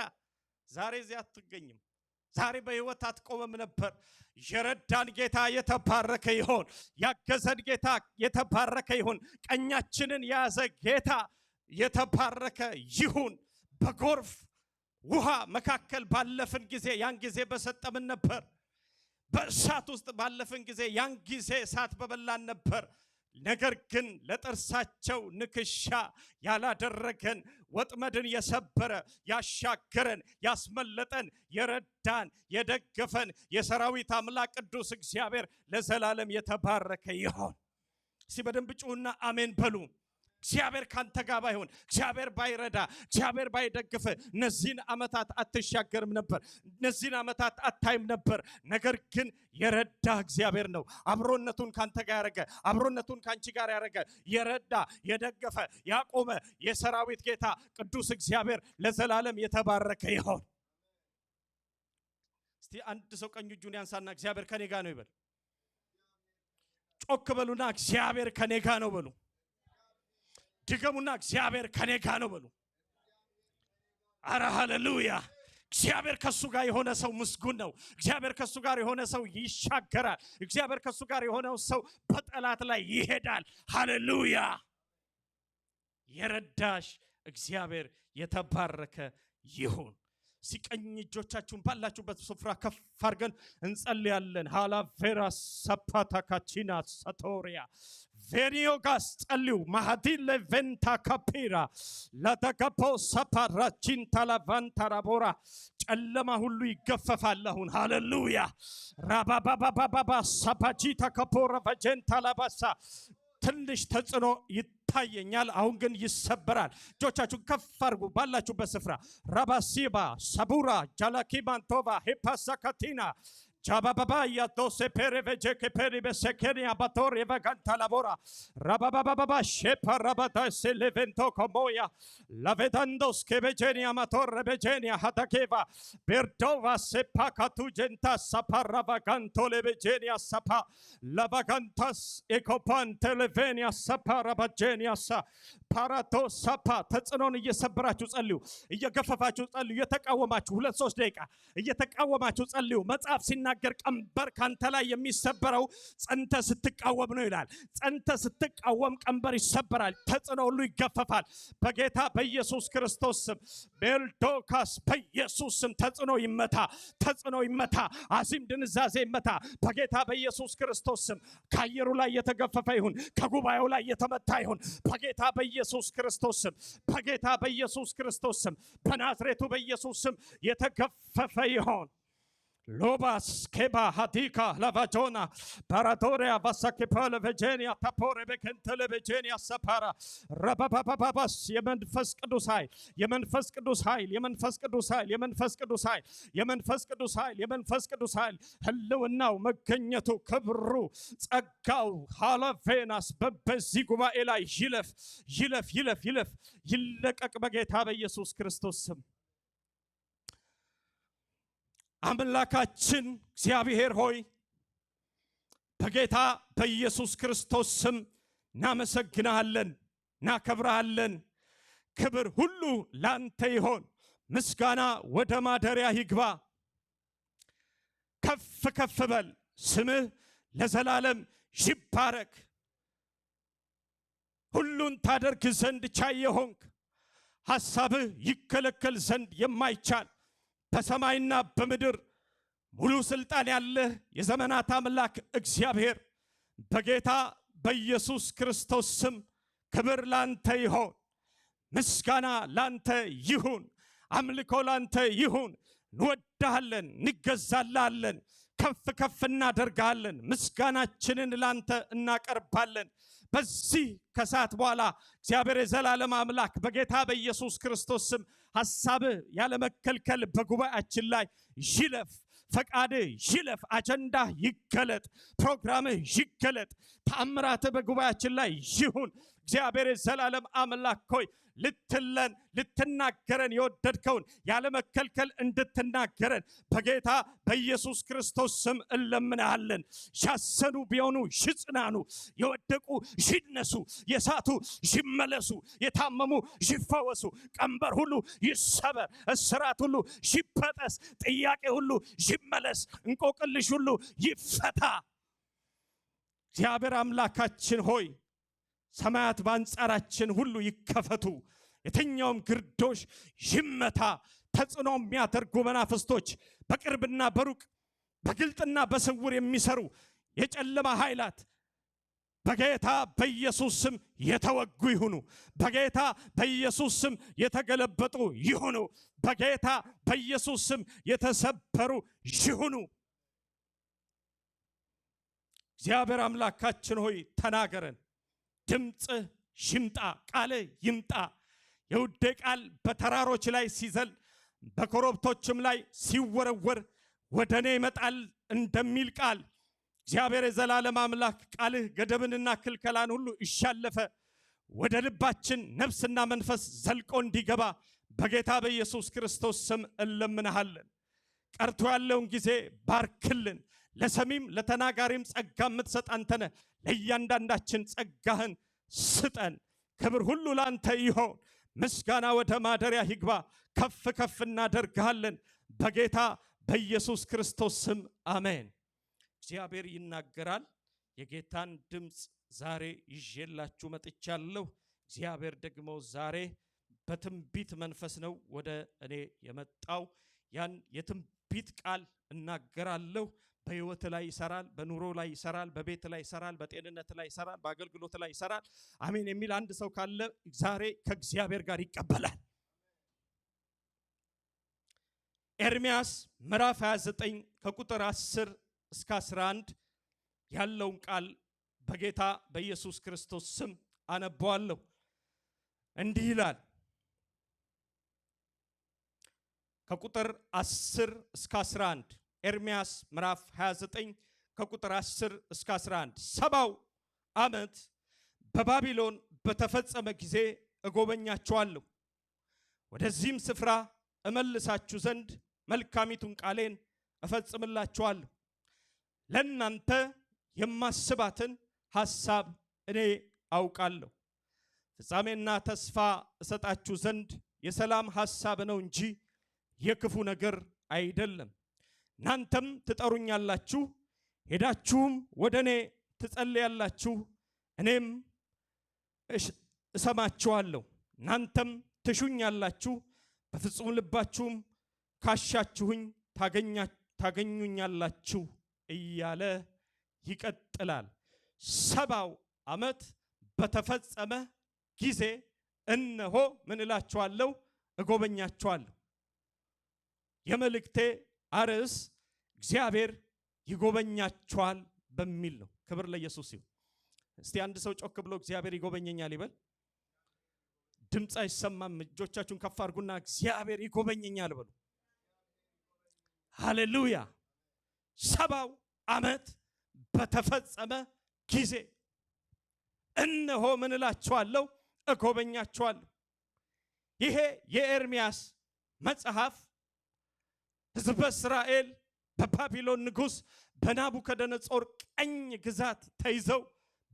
ዛሬ እዚህ አትገኝም። ዛሬ በሕይወት አትቆመም ነበር። የረዳን ጌታ የተባረከ ይሁን። ያገዘን ጌታ የተባረከ ይሁን። ቀኛችንን የያዘ ጌታ የተባረከ ይሁን። በጎርፍ ውሃ መካከል ባለፍን ጊዜ ያን ጊዜ በሰጠምን ነበር። በእሳት ውስጥ ባለፍን ጊዜ ያን ጊዜ እሳት በበላን ነበር። ነገር ግን ለጥርሳቸው ንክሻ ያላደረገን፣ ወጥመድን የሰበረ፣ ያሻገረን፣ ያስመለጠን፣ የረዳን፣ የደገፈን የሰራዊት አምላክ ቅዱስ እግዚአብሔር ለዘላለም የተባረከ ይሁን። እስቲ በደንብ ጩሁና አሜን በሉ። እግዚአብሔር ካንተ ጋር ባይሆን፣ እግዚአብሔር ባይረዳ፣ እግዚአብሔር ባይደግፍ እነዚህን ዓመታት አትሻገርም ነበር። እነዚህን ዓመታት አታይም ነበር። ነገር ግን የረዳ እግዚአብሔር ነው። አብሮነቱን ካንተ ጋር ያረገ፣ አብሮነቱን ካንቺ ጋር ያረገ፣ የረዳ፣ የደገፈ፣ ያቆመ የሰራዊት ጌታ ቅዱስ እግዚአብሔር ለዘላለም የተባረከ ይሁን። እስቲ አንድ ሰው ቀኝ እጁን ያንሳና እግዚአብሔር ከኔ ጋር ነው ይበል። ጮክ በሉና እግዚአብሔር ከኔ ጋር ነው በሉ። ድገሙና እግዚአብሔር ከኔ ጋር ነው በሉ። አረ ሃሌሉያ! እግዚአብሔር ከሱ ጋር የሆነ ሰው ምስጉን ነው። እግዚአብሔር ከሱ ጋር የሆነ ሰው ይሻገራል። እግዚአብሔር ከሱ ጋር የሆነው ሰው በጠላት ላይ ይሄዳል። ሃሌሉያ! የረዳሽ እግዚአብሔር የተባረከ ይሁን። ሲቀኝ እጆቻችሁን ባላችሁበት ስፍራ ከፍ አድርገን እንጸልያለን። ሃላቬራ ሰፓታ ካቺና ሳቶሪያ ቬሪዮጋስ ጸልዩ ማሃዲለ ቬንታ ካፒራ ለተገፖ ሰፓራቺን ታላቫንታራቦራ ጨለማ ሁሉ ይገፈፋል አሁን። ሃሌሉያ! ራባባባባባ ሰፓጂታ ካፖራ ቫጀንታ ላባሳ ትንሽ ተጽዕኖ ይታየኛል። አሁን ግን ይሰበራል። እጆቻችሁን ከፍ አድርጉ ባላችሁበት ስፍራ። ራባሲባ ሰቡራ ጃላኪባንቶቫ ሄፓሳካቲና ቻባባባ ያዶሴ ፔሬቬጄ ከፔሪበሰኬኒያ ባቶር የቫጋንታ ላቦራ ራባባባባ ሼፓ ራባዳሴ ሌቬንቶ ኮሞያ ላቬዳንዶስ ከቤጄኒያ ማቶር ሬቤጄኒያ ሃዳኬቫ ቤርዶቫ ሴፓ ካቱ ጀንታ ሳፓ ራቫጋንቶ ሌቤጄኒያ ሳፓ ላቫጋንታስ ኤኮፓን ቴሌቬኒያ ሳፓ ራባጄኒያ ሳ ፓራቶ ሳፓ ተጽዕኖን እየሰበራችሁ ጸልዩ፣ እየገፈፋችሁ ጸልዩ። እየተቃወማችሁ 2-3 ደቂቃ እየተቃወማችሁ ጸልዩ። መጽሐፍ ሲናገር ቀንበር ካንተ ላይ የሚሰበረው ጸንተ ስትቃወም ነው ይላል። ጸንተ ስትቃወም ቀንበር ይሰበራል፣ ተጽዕኖ ሁሉ ይገፈፋል። በጌታ በኢየሱስ ክርስቶስ ስም ቤልዶካስ በኢየሱስ ስም ተጽዕኖ ይመታ፣ ተጽዕኖ ይመታ፣ አዚም ድንዛዜ ይመታ በጌታ በኢየሱስ ክርስቶስ ስም። ከአየሩ ላይ የተገፈፈ ይሁን፣ ከጉባኤው ላይ የተመታ ይሁን በጌታ በኢየሱስ ክርስቶስ ስም፣ በጌታ በኢየሱስ ክርስቶስ ስም፣ በናዝሬቱ በኢየሱስ ስም የተገፈፈ ይሁን። Lobas keba hadika lavajona paradoria vasakepala vegenia tapore bekentele vegenia sapara rababababas የመንፈስ ቅዱስ ኃይል የመንፈስ ቅዱስ ኃይል የመንፈስ ቅዱስ ኃይል የመንፈስ ቅዱስ ኃይል የመንፈስ ቅዱስ ኃይል የመንፈስ ቅዱስ ኃይል ህልውናው መገኘቱ ክብሩ ጸጋው ሃለቬናስ በዚህ ጉባኤ ላይ ይለፍ ይለፍ ይለፍ ይለፍ ይለቀቅ በጌታ በኢየሱስ ክርስቶስ ስም። አምላካችን እግዚአብሔር ሆይ በጌታ በኢየሱስ ክርስቶስ ስም እናመሰግናለን፣ እናከብራለን። ክብር ሁሉ ላንተ ይሆን። ምስጋና ወደ ማደሪያ ይግባ። ከፍ ከፍ በል። ስምህ ለዘላለም ይባረክ። ሁሉን ታደርግ ዘንድ ቻይ የሆንክ ሐሳብህ ይከለከል ዘንድ የማይቻል በሰማይና በምድር ሙሉ ስልጣን ያለህ የዘመናት አምላክ እግዚአብሔር በጌታ በኢየሱስ ክርስቶስ ስም ክብር ላንተ ይሁን፣ ምስጋና ላንተ ይሁን፣ አምልኮ ላንተ ይሁን። እንወድሃለን፣ እንገዛልሃለን፣ ከፍ ከፍ እናደርግሃለን። ምስጋናችንን ላንተ እናቀርባለን። በዚህ ከሰዓት በኋላ እግዚአብሔር የዘላለም አምላክ በጌታ በኢየሱስ ክርስቶስ ስም ሐሳብህ ያለመከልከል በጉባኤያችን ላይ ይለፍ። ፈቃድህ ይለፍ። አጀንዳህ ይገለጥ። ፕሮግራምህ ይገለጥ። ተአምራትህ በጉባኤያችን ላይ ይሁን። እግዚአብሔር የዘላለም አምላክ ሆይ ልትናገረን የወደድከውን ያለመከልከል እንድትናገረን በጌታ በኢየሱስ ክርስቶስ ስም እንለምናለን። ያዘኑ ቢሆኑ ይጽናኑ፣ የወደቁ ይነሱ፣ የሳቱ ይመለሱ፣ የታመሙ ይፈወሱ፣ ቀንበር ሁሉ ይሰበር፣ እስራት ሁሉ ይበጠስ፣ ጥያቄ ሁሉ ይመለስ፣ እንቆቅልሽ ሁሉ ይፈታ። እግዚአብሔር አምላካችን ሆይ ሰማያት በአንጻራችን ሁሉ ይከፈቱ፣ የትኛውም ግርዶሽ ይመታ። ተጽዕኖ የሚያደርጉ መናፍስቶች በቅርብና በሩቅ በግልጥና በስውር የሚሰሩ የጨለማ ኃይላት በጌታ በኢየሱስ ስም የተወጉ ይሁኑ። በጌታ በኢየሱስ ስም የተገለበጡ ይሁኑ። በጌታ በኢየሱስ ስም የተሰበሩ ይሁኑ። እግዚአብሔር አምላካችን ሆይ ተናገረን። ድምጽህ ይምጣ፣ ቃልህ ይምጣ። የውዴ ቃል በተራሮች ላይ ሲዘል በኮረብቶችም ላይ ሲወረወር ወደ እኔ ይመጣል እንደሚል ቃል እግዚአብሔር የዘላለም አምላክ ቃልህ ገደብንና ክልከላን ሁሉ እሻለፈ ወደ ልባችን ነፍስና መንፈስ ዘልቆ እንዲገባ በጌታ በኢየሱስ ክርስቶስ ስም እንለምንሃለን። ቀርቶ ያለውን ጊዜ ባርክልን። ለሰሚም ለተናጋሪም ጸጋ የምትሰጥ አንተ ነህ። ለእያንዳንዳችን ጸጋህን ስጠን። ክብር ሁሉ ላንተ ይሆን። ምስጋና ወደ ማደሪያ ይግባ። ከፍ ከፍ እናደርግሃለን በጌታ በኢየሱስ ክርስቶስ ስም አሜን። እግዚአብሔር ይናገራል። የጌታን ድምፅ ዛሬ ይዤላችሁ መጥቻለሁ። እግዚአብሔር ደግሞ ዛሬ በትንቢት መንፈስ ነው ወደ እኔ የመጣው። ያን የትንቢት ቃል እናገራለሁ። በህይወት ላይ ይሰራል፣ በኑሮ ላይ ይሰራል፣ በቤት ላይ ይሰራል፣ በጤንነት ላይ ይሰራል፣ በአገልግሎት ላይ ይሰራል። አሜን የሚል አንድ ሰው ካለ ዛሬ ከእግዚአብሔር ጋር ይቀበላል። ኤርምያስ ምዕራፍ 29 ከቁጥር 10 እስከ 11 ያለውን ቃል በጌታ በኢየሱስ ክርስቶስ ስም አነበዋለሁ። እንዲህ ይላል። ከቁጥር 10 እስከ 11 ኤርምያስ ምዕራፍ 29 ከቁጥር 10 እስከ 11 70 ዓመት በባቢሎን በተፈጸመ ጊዜ እጎበኛችኋለሁ፣ ወደዚህም ስፍራ እመልሳችሁ ዘንድ መልካሚቱን ቃሌን እፈጽምላችኋለሁ። ለእናንተ የማስባትን ሐሳብ እኔ አውቃለሁ፣ ፍጻሜና ተስፋ እሰጣችሁ ዘንድ የሰላም ሐሳብ ነው እንጂ የክፉ ነገር አይደለም። እናንተም ትጠሩኛላችሁ፣ ሄዳችሁም ወደ እኔ ትጸልያላችሁ፣ እኔም እሰማችኋለሁ። እናንተም ትሹኛላችሁ፣ በፍጹም ልባችሁም ካሻችሁኝ ታገኙኛላችሁ እያለ ይቀጥላል። 70 ዓመት በተፈጸመ ጊዜ እነሆ ምን እላችኋለሁ? እጎበኛችኋለሁ። የመልእክቴ አርዕስ እግዚአብሔር ይጎበኛቸዋል በሚል ነው። ክብር ለኢየሱስ ይሁን። እስቲ አንድ ሰው ጮክ ብሎ እግዚአብሔር ይጎበኘኛል ይበል። ድምጽ አይሰማም። እጆቻችሁን ከፍ አድርጉና እግዚአብሔር ይጎበኘኛል በሉ። ሃሌሉያ። 70 ዓመት በተፈጸመ ጊዜ እነሆ ምን እላችኋለሁ እጎበኛችኋለሁ። ይሄ የኤርምያስ መጽሐፍ ሕዝበ እስራኤል በባቢሎን ንጉሥ በናቡከደነጾር ቀኝ ግዛት ተይዘው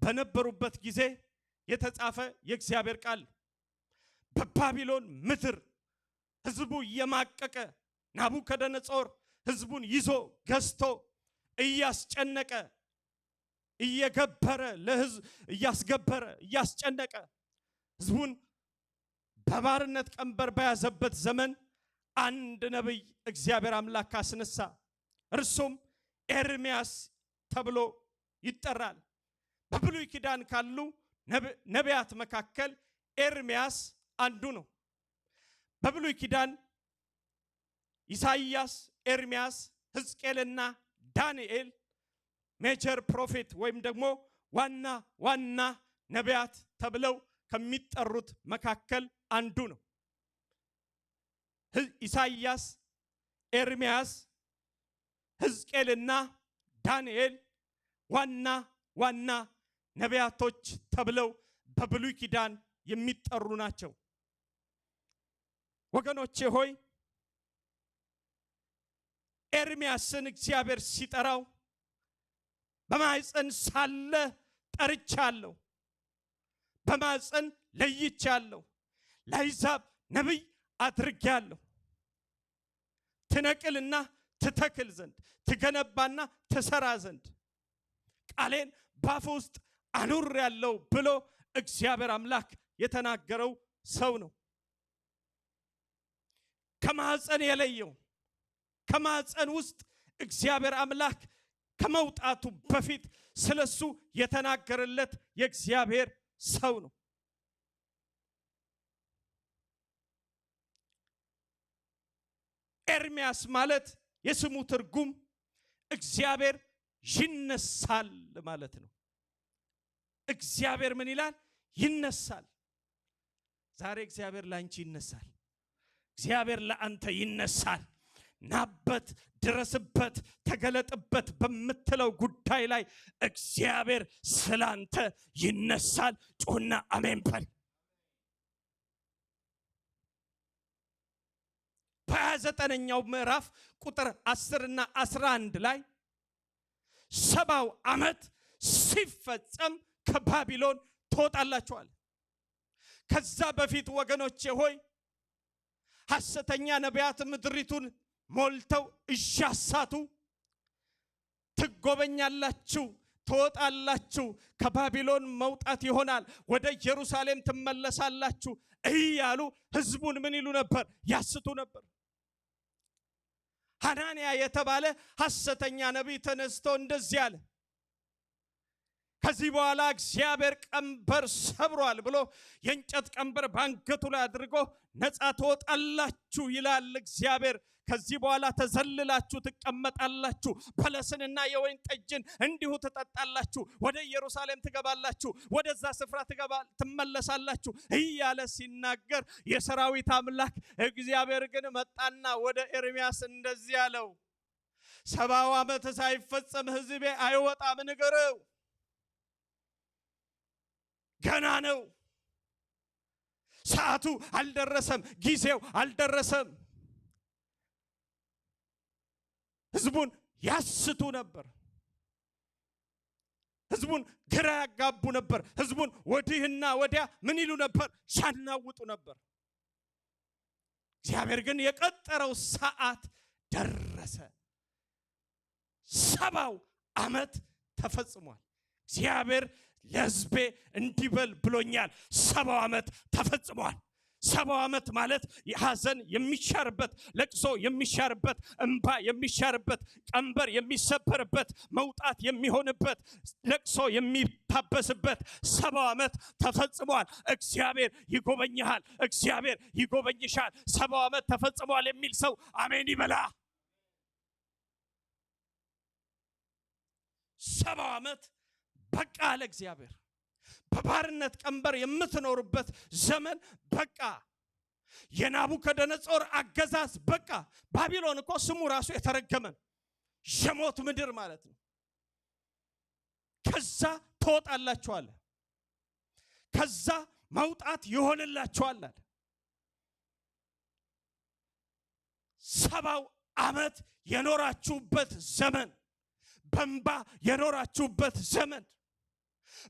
በነበሩበት ጊዜ የተጻፈ የእግዚአብሔር ቃል። በባቢሎን ምድር ሕዝቡ እየማቀቀ ናቡከደነጾር ሕዝቡን ይዞ ገዝቶ እያስጨነቀ እየገበረ ለሕዝብ እያስገበረ እያስጨነቀ ሕዝቡን በባርነት ቀንበር በያዘበት ዘመን አንድ ነብይ እግዚአብሔር አምላክ አስነሳ። እርሱም ኤርምያስ ተብሎ ይጠራል። በብሉይ ኪዳን ካሉ ነቢያት መካከል ኤርምያስ አንዱ ነው። በብሉይ ኪዳን ኢሳይያስ፣ ኤርምያስ፣ ሕዝቅኤልና ዳንኤል ሜጀር ፕሮፌት ወይም ደግሞ ዋና ነቢያት ተብለው ከሚጠሩት መካከል አንዱ ነው። ኢሳይያስ፣ ኤርምያስ፣ ሕዝቅኤልና ዳንኤል ዋና ነቢያቶች ተብለው በብሉይ ኪዳን የሚጠሩ ናቸው። ወገኖቼ ሆይ ኤርምያስን እግዚአብሔር ሲጠራው በማኅፀን ሳለ ጠርቻለሁ፣ በማኅፀን ለይቻለሁ፣ ለአሕዛብ ነቢይ አድርጌያለሁ፣ ትነቅልና ትተክል ዘንድ ትገነባና ትሰራ ዘንድ ቃሌን ባፍ ውስጥ አኑሬአለሁ ብሎ እግዚአብሔር አምላክ የተናገረው ሰው ነው። ከማኅፀን የለየው ከማኅፀን ውስጥ እግዚአብሔር አምላክ ከመውጣቱ በፊት ስለሱ የተናገረለት የእግዚአብሔር ሰው ነው። ኤርምያስ ማለት የስሙ ትርጉም እግዚአብሔር ይነሳል ማለት ነው። እግዚአብሔር ምን ይላል? ይነሳል። ዛሬ እግዚአብሔር ላንቺ ይነሳል። እግዚአብሔር ለአንተ ይነሳል። ናበት፣ ድረስበት፣ ተገለጥበት በምትለው ጉዳይ ላይ እግዚአብሔር ስላንተ ይነሳል። ጩና አሜን በል። በ29ኛው ምዕራፍ ቁጥር 10 እና 11 ላይ 70 ዓመት ሲፈጸም ከባቢሎን ትወጣላችኋል። ከዛ በፊት ወገኖቼ ሆይ ሐሰተኛ ነቢያት ምድሪቱን ሞልተው እያሳቱ ትጎበኛላችሁ፣ ትወጣላችሁ፣ ከባቢሎን መውጣት ይሆናል፣ ወደ ኢየሩሳሌም ትመለሳላችሁ እያሉ ሕዝቡን ምን ይሉ ነበር? ያስቱ ነበር። ሐናንያ የተባለ ሐሰተኛ ነቢይ ተነስቶ እንደዚህ አለ፣ ከዚህ በኋላ እግዚአብሔር ቀንበር ሰብሯል ብሎ የእንጨት ቀንበር ባንገቱ ላይ አድርጎ ነፃ ትወጣላችሁ ይላል እግዚአብሔር። ከዚህ በኋላ ተዘልላችሁ ትቀመጣላችሁ፣ በለስንና የወይን ጠጅን እንዲሁ ትጠጣላችሁ፣ ወደ ኢየሩሳሌም ትገባላችሁ፣ ወደዛ ስፍራ ትመለሳላችሁ እያለ ሲናገር የሰራዊት አምላክ እግዚአብሔር ግን መጣና ወደ ኤርምያስ እንደዚህ አለው፣ 70 ዓመት ሳይፈጸም ሕዝቤ አይወጣም ንገረው። ገና ነው፣ ሰዓቱ አልደረሰም፣ ጊዜው አልደረሰም። ሕዝቡን ያስቱ ነበር፣ ሕዝቡን ግራ ያጋቡ ነበር፣ ሕዝቡን ወዲህና ወዲያ ምን ይሉ ነበር? ያናውጡ ነበር። እግዚአብሔር ግን የቀጠረው ሰዓት ደረሰ። 70 ዓመት ተፈጽሟል። እግዚአብሔር ለሕዝቤ እንዲበል ብሎኛል። 70 ዓመት ተፈጽሟል። 70 ዓመት ማለት ሐዘን የሚሻርበት፣ ለቅሶ የሚሻርበት፣ እንባ የሚሻርበት፣ ቀንበር የሚሰበርበት፣ መውጣት የሚሆንበት፣ ለቅሶ የሚታበስበት 70 ዓመት ተፈጽሟል። እግዚአብሔር ይጎበኝሃል፣ እግዚአብሔር ይጎበኝሻል። 70 ዓመት ተፈጽሟል የሚል ሰው አሜን ይበላ። 70 ዓመት በቃ አለ እግዚአብሔር። በባርነት ቀንበር የምትኖሩበት ዘመን በቃ። የናቡከደነጾር አገዛዝ በቃ። ባቢሎን እኮ ስሙ ራሱ የተረገመ የሞት ምድር ማለት ነው። ከዛ ትወጣላችኋል፣ ከዛ መውጣት ይሆንላችኋል አለ። 70 ዓመት የኖራችሁበት ዘመን፣ በእንባ የኖራችሁበት ዘመን፣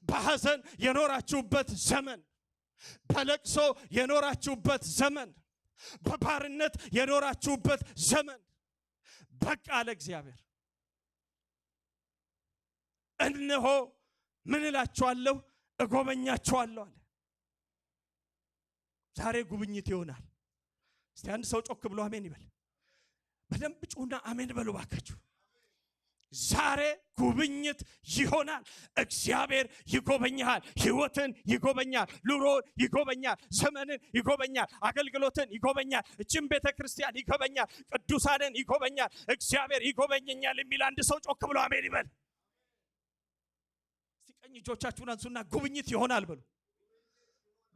በሐዘን የኖራችሁበት ዘመን፣ በለቅሶ የኖራችሁበት ዘመን፣ በባርነት የኖራችሁበት ዘመን በቃ አለ እግዚአብሔር። እነሆ ምን እላችኋለሁ እጎበኛችኋለሁ አለ። ዛሬ ጉብኝት ይሆናል። እስቲ አንድ ሰው ጮክ ብሎ አሜን ይበል። በደንብ ጩና አሜን በሉ ባካችሁ። ዛሬ ጉብኝት ይሆናል። እግዚአብሔር ይጎበኛል። ህይወትን ይጎበኛል። ኑሮን ይጎበኛል። ዘመንን ይጎበኛል። አገልግሎትን ይጎበኛል። እቺን ቤተክርስቲያን ይጎበኛል። ቅዱሳንን ይጎበኛል። እግዚአብሔር ይጎበኘኛል የሚል አንድ ሰው ጮክ ብሎ አሜን ይበል። እስቲ ቀኝ እጆቻችሁን አንሱና ጉብኝት ይሆናል በሉ።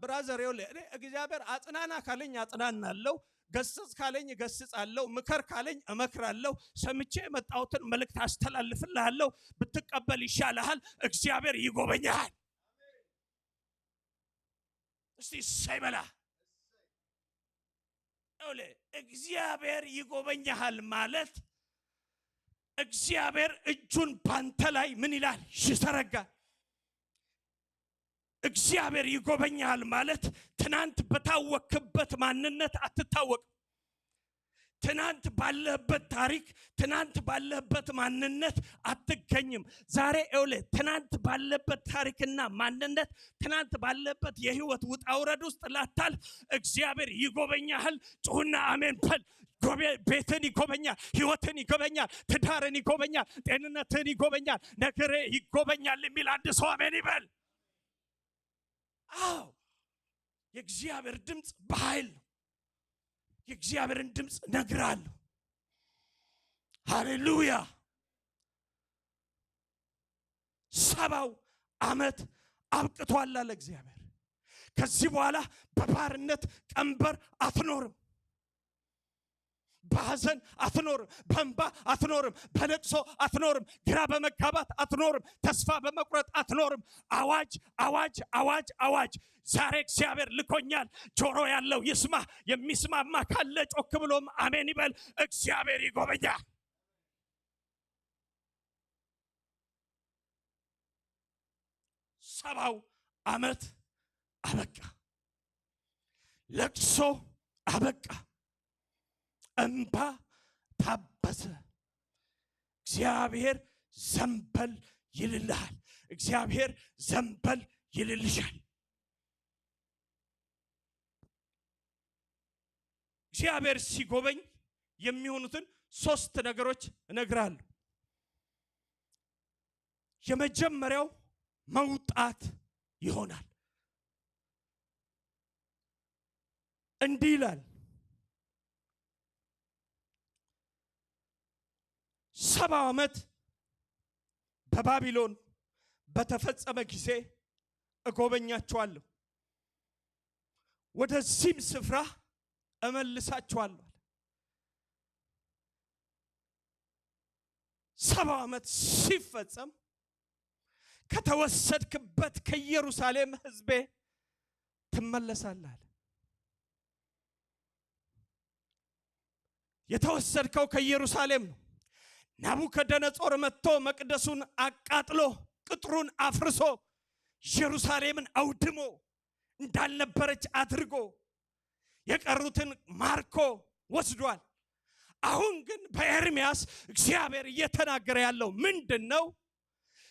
ብራዘር ይኸውልህ፣ እኔ እግዚአብሔር አጽናና ካለኝ አጽናናለሁ፣ ገስጽ ካለኝ ገስጻለሁ፣ ምከር ካለኝ እመክራለሁ፣ ሰምቼ የመጣሁትን መልእክት አስተላልፍልሃለሁ። ብትቀበል ይሻልሃል። እግዚአብሔር ይጎበኛል። እስቲ ሳይበላ ይኸውልህ፣ እግዚአብሔር ይጎበኛል ማለት እግዚአብሔር እጁን ባንተ ላይ ምን ይላል? ይዘረጋል። እግዚአብሔር ይጎበኛል ማለት ትናንት በታወክበት ማንነት አትታወቅ። ትናንት ባለህበት ታሪክ፣ ትናንት ባለህበት ማንነት አትገኝም። ዛሬ ኤውለ ትናንት ባለበት ታሪክና ማንነት፣ ትናንት ባለበት የህይወት ውጣ ውረድ ውስጥ ላታል እግዚአብሔር ይጎበኛል። ጩሁና አሜን በል። ቤትን ይጎበኛል፣ ህይወትን ይጎበኛል፣ ትዳርን ይጎበኛል፣ ጤንነትን ይጎበኛል፣ ነገሬ ይጎበኛል የሚል አንድ ሰው አሜን ይበል። አዎ የእግዚአብሔር ድምጽ በኃይል ነው። የእግዚአብሔርን ድምጽ ነግራለሁ። ሃሌሉያ። 70 ዓመት አብቅቷል አለ እግዚአብሔር። ከዚህ በኋላ በባርነት ቀንበር አትኖርም። በሐዘን አትኖርም። በእንባ አትኖርም። በለቅሶ አትኖርም። ግራ በመጋባት አትኖርም። ተስፋ በመቁረጥ አትኖርም። አዋጅ አዋጅ አዋጅ አዋጅ! ዛሬ እግዚአብሔር ልኮኛል። ጆሮ ያለው ይስማ። የሚስማማ ካለ ጮክ ብሎም አሜን ይበል። እግዚአብሔር ይጎበኛል። ሰባው ዓመት አበቃ። ለቅሶ አበቃ። እንባ ታበሰ። እግዚአብሔር ዘንበል ይልልሃል። እግዚአብሔር ዘንበል ይልልሻል። እግዚአብሔር ሲጎበኝ የሚሆኑትን 3 ነገሮች እነግራለሁ። የመጀመሪያው መውጣት ይሆናል። እንዲህ ይላል፣ 70 ዓመት በባቢሎን በተፈጸመ ጊዜ እጎበኛቸዋለሁ፣ ወደዚህም ስፍራ እመልሳቸዋለሁ። 70 ዓመት ሲፈጸም ከተወሰድክበት ከኢየሩሳሌም ሕዝቤ ትመለሳለህ። የተወሰድከው ከኢየሩሳሌም ነው። ናቡከደነጾር መጥቶ መቅደሱን አቃጥሎ ቅጥሩን አፍርሶ ኢየሩሳሌምን አውድሞ እንዳልነበረች አድርጎ የቀሩትን ማርኮ ወስዷል። አሁን ግን በኤርምያስ እግዚአብሔር እየተናገረ ያለው ምንድነው?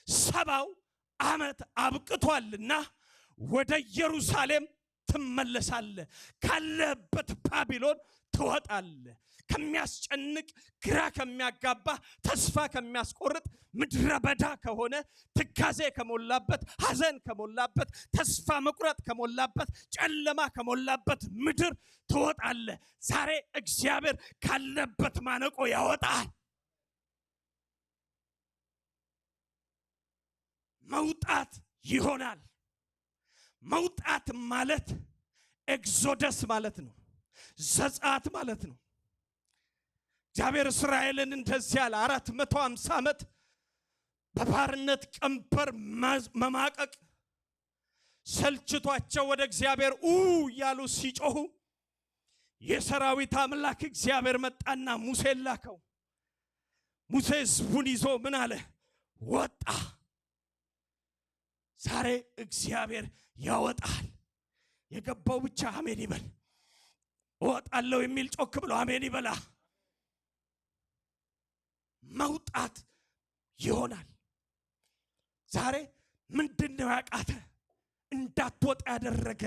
70 ዓመት አብቅቷልና ወደ ኢየሩሳሌም ትመለሳለህ። ካለበት ባቢሎን ትወጣለህ። ከሚያስጨንቅ ግራ ከሚያጋባ ተስፋ ከሚያስቆርጥ ምድረ በዳ ከሆነ ትካዜ ከሞላበት ሐዘን ከሞላበት ተስፋ መቁረጥ ከሞላበት ጨለማ ከሞላበት ምድር ትወጣለህ። ዛሬ እግዚአብሔር ካለበት ማነቆ ያወጣል። መውጣት ይሆናል። መውጣት ማለት ኤክሶደስ ማለት ነው። ዘጻት ማለት ነው። እግዚአብሔር እስራኤልን እንደዚህ ያለ 450 ዓመት በባርነት ቀንበር መማቀቅ ሰልችቷቸው ወደ እግዚአብሔር ያሉ ሲጮሁ የሰራዊት አምላክ እግዚአብሔር መጣና ሙሴን ላከው። ሙሴ ሕዝቡን ይዞ ምን አለ? ወጣ። ዛሬ እግዚአብሔር ያወጣል። የገባው ብቻ አሜን ይበል። እወጣለሁ የሚል ጮክ ብሎ አሜን ይበላ። መውጣት ይሆናል። ዛሬ ምንድነው ያቃተ? እንዳትወጣ ያደረገ፣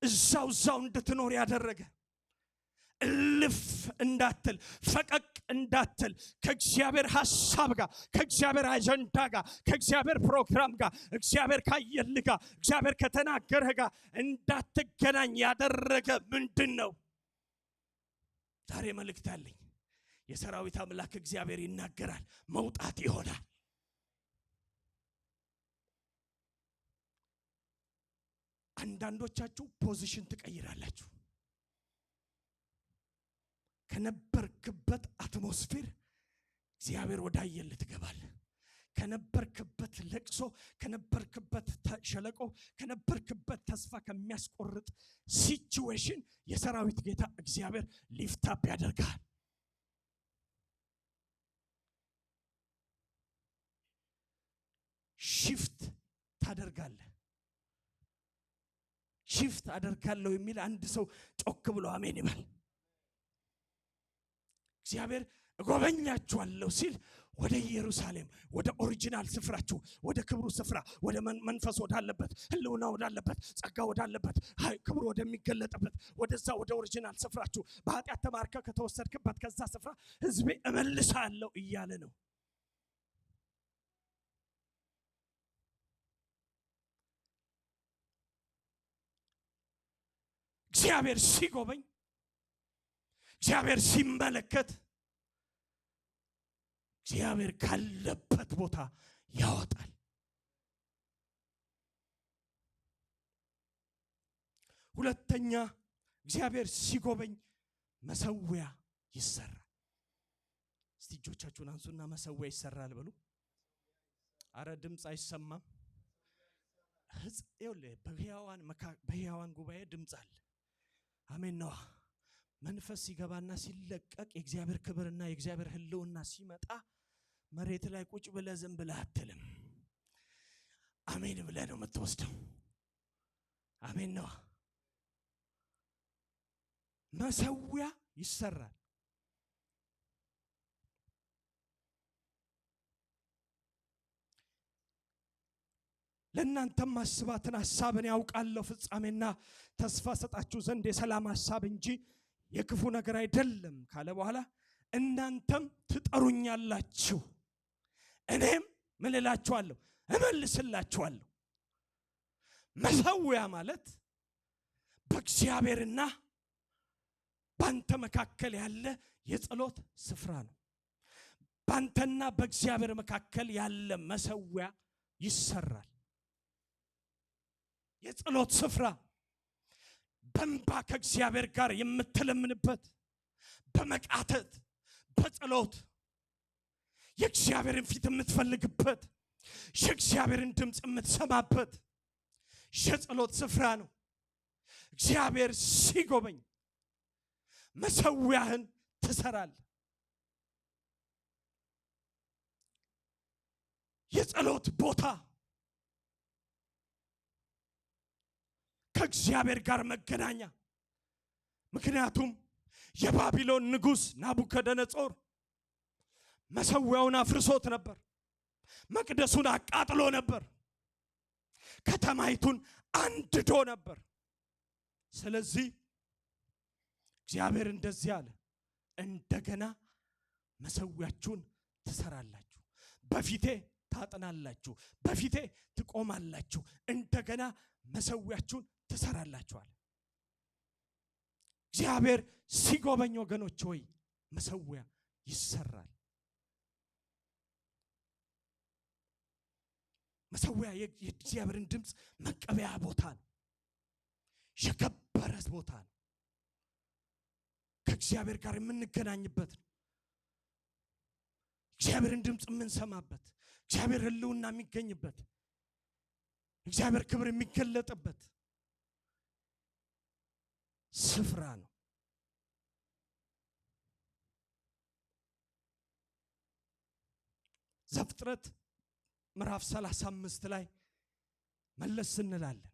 እዛው እንድትኖር ያደረገ፣ እልፍ እንዳትል፣ ፈቀቅ እንዳትል፣ ከእግዚአብሔር ሐሳብ ጋር፣ ከእግዚአብሔር አጀንዳ ጋር፣ ከእግዚአብሔር ፕሮግራም ጋር፣ እግዚአብሔር ካየልህ ጋር፣ እግዚአብሔር ከተናገረህ ጋር እንዳትገናኝ ያደረገ ምንድነው? ዛሬ መልእክት አለኝ። የሰራዊት አምላክ እግዚአብሔር ይናገራል። መውጣት ይሆናል። አንዳንዶቻችሁ ፖዚሽን ትቀይራላችሁ። ከነበርክበት አትሞስፌር እግዚአብሔር ወዳየልህ ትገባለህ። ከነበርክበት ለቅሶ፣ ከነበርክበት ሸለቆ፣ ከነበርክበት ተስፋ ከሚያስቆርጥ ሲቹዌሽን የሰራዊት ጌታ እግዚአብሔር ሊፍታፕ ያደርጋል። ሽፍት ታደርጋለህ። ሽፍት አደርጋለሁ የሚል አንድ ሰው ጮክ ብሎ አሜን ይበል። እግዚአብሔር እጎበኛችኋለሁ ሲል ወደ ኢየሩሳሌም፣ ወደ ኦሪጂናል ስፍራችሁ፣ ወደ ክብሩ ስፍራ፣ ወደ መንፈስ ወዳለበት፣ ህልውና ወዳለበት፣ ጸጋ ወዳለበት፣ ክብሩ ወደሚገለጥበት ወደዛ ወደ ኦሪጂናል ስፍራችሁ በኃጢአት ተማርከ ከተወሰድክበት ከዛ ስፍራ ህዝቤ እመልሳለሁ እያለ ነው። እግዚአብሔር ሲጎበኝ፣ እግዚአብሔር ሲመለከት፣ እግዚአብሔር ካለበት ቦታ ያወጣል። ሁለተኛ እግዚአብሔር ሲጎበኝ መሰዊያ ይሰራል። እስቲ እጆቻችሁን አንሱና መሰዊያ ይሰራል በሉ። አረ ድምጽ አይሰማም። በሕያዋን ጉባኤ ድምጽ አለ። አሜን ነው። መንፈስ ሲገባና ሲለቀቅ የእግዚአብሔር ክብርና የእግዚአብሔር ህልውና ሲመጣ መሬት ላይ ቁጭ ብለህ ዝም ብለህ አትልም። አሜን ብለህ ነው የምትወስደው። አሜን ነው። መሰዊያ ይሰራል። ለእናንተም ማስባትን ሐሳብን ያውቃለሁ ፍጻሜና ተስፋ ሰጣችሁ ዘንድ የሰላም ሐሳብ እንጂ የክፉ ነገር አይደለም ካለ በኋላ እናንተም ትጠሩኛላችሁ፣ እኔም ምን እላችኋለሁ? እመልስላችኋለሁ። መሰዊያ ማለት በእግዚአብሔርና ባንተ መካከል ያለ የጸሎት ስፍራ ነው። ባንተና በእግዚአብሔር መካከል ያለ መሰዊያ ይሰራል። የጸሎት ስፍራ በእንባ ከእግዚአብሔር ጋር የምትለምንበት፣ በመቃተት በጸሎት የእግዚአብሔርን ፊት የምትፈልግበት፣ የእግዚአብሔርን ድምፅ የምትሰማበት የጸሎት ስፍራ ነው። እግዚአብሔር ሲጎበኝ መሰዊያህን ትሰራለህ። የጸሎት ቦታ ከእግዚአብሔር ጋር መገናኛ። ምክንያቱም የባቢሎን ንጉሥ ናቡከደነጾር መሰዊያውን አፍርሶት ነበር። መቅደሱን አቃጥሎ ነበር። ከተማይቱን አንድዶ ነበር። ስለዚህ እግዚአብሔር እንደዚህ አለ፣ እንደገና መሰዊያችሁን ትሰራላችሁ፣ በፊቴ ታጥናላችሁ፣ በፊቴ ትቆማላችሁ፣ እንደገና መሰዊያችሁን ትሰራላችኋል። እግዚአብሔር ሲጎበኝ ወገኖች ሆይ መሰዊያ ይሰራል። መሰዊያ የእግዚአብሔርን ድምፅ መቀበያ ቦታ ነው። የከበረ ቦታ ነው። ከእግዚአብሔር ጋር የምንገናኝበት ነው። እግዚአብሔርን ድምፅ የምንሰማበት፣ እግዚአብሔር ሕልውና የሚገኝበት፣ እግዚአብሔር ክብር የሚገለጥበት ስፍራ ነው። ዘፍጥረት ምዕራፍ 35 ላይ መለስ እንላለን።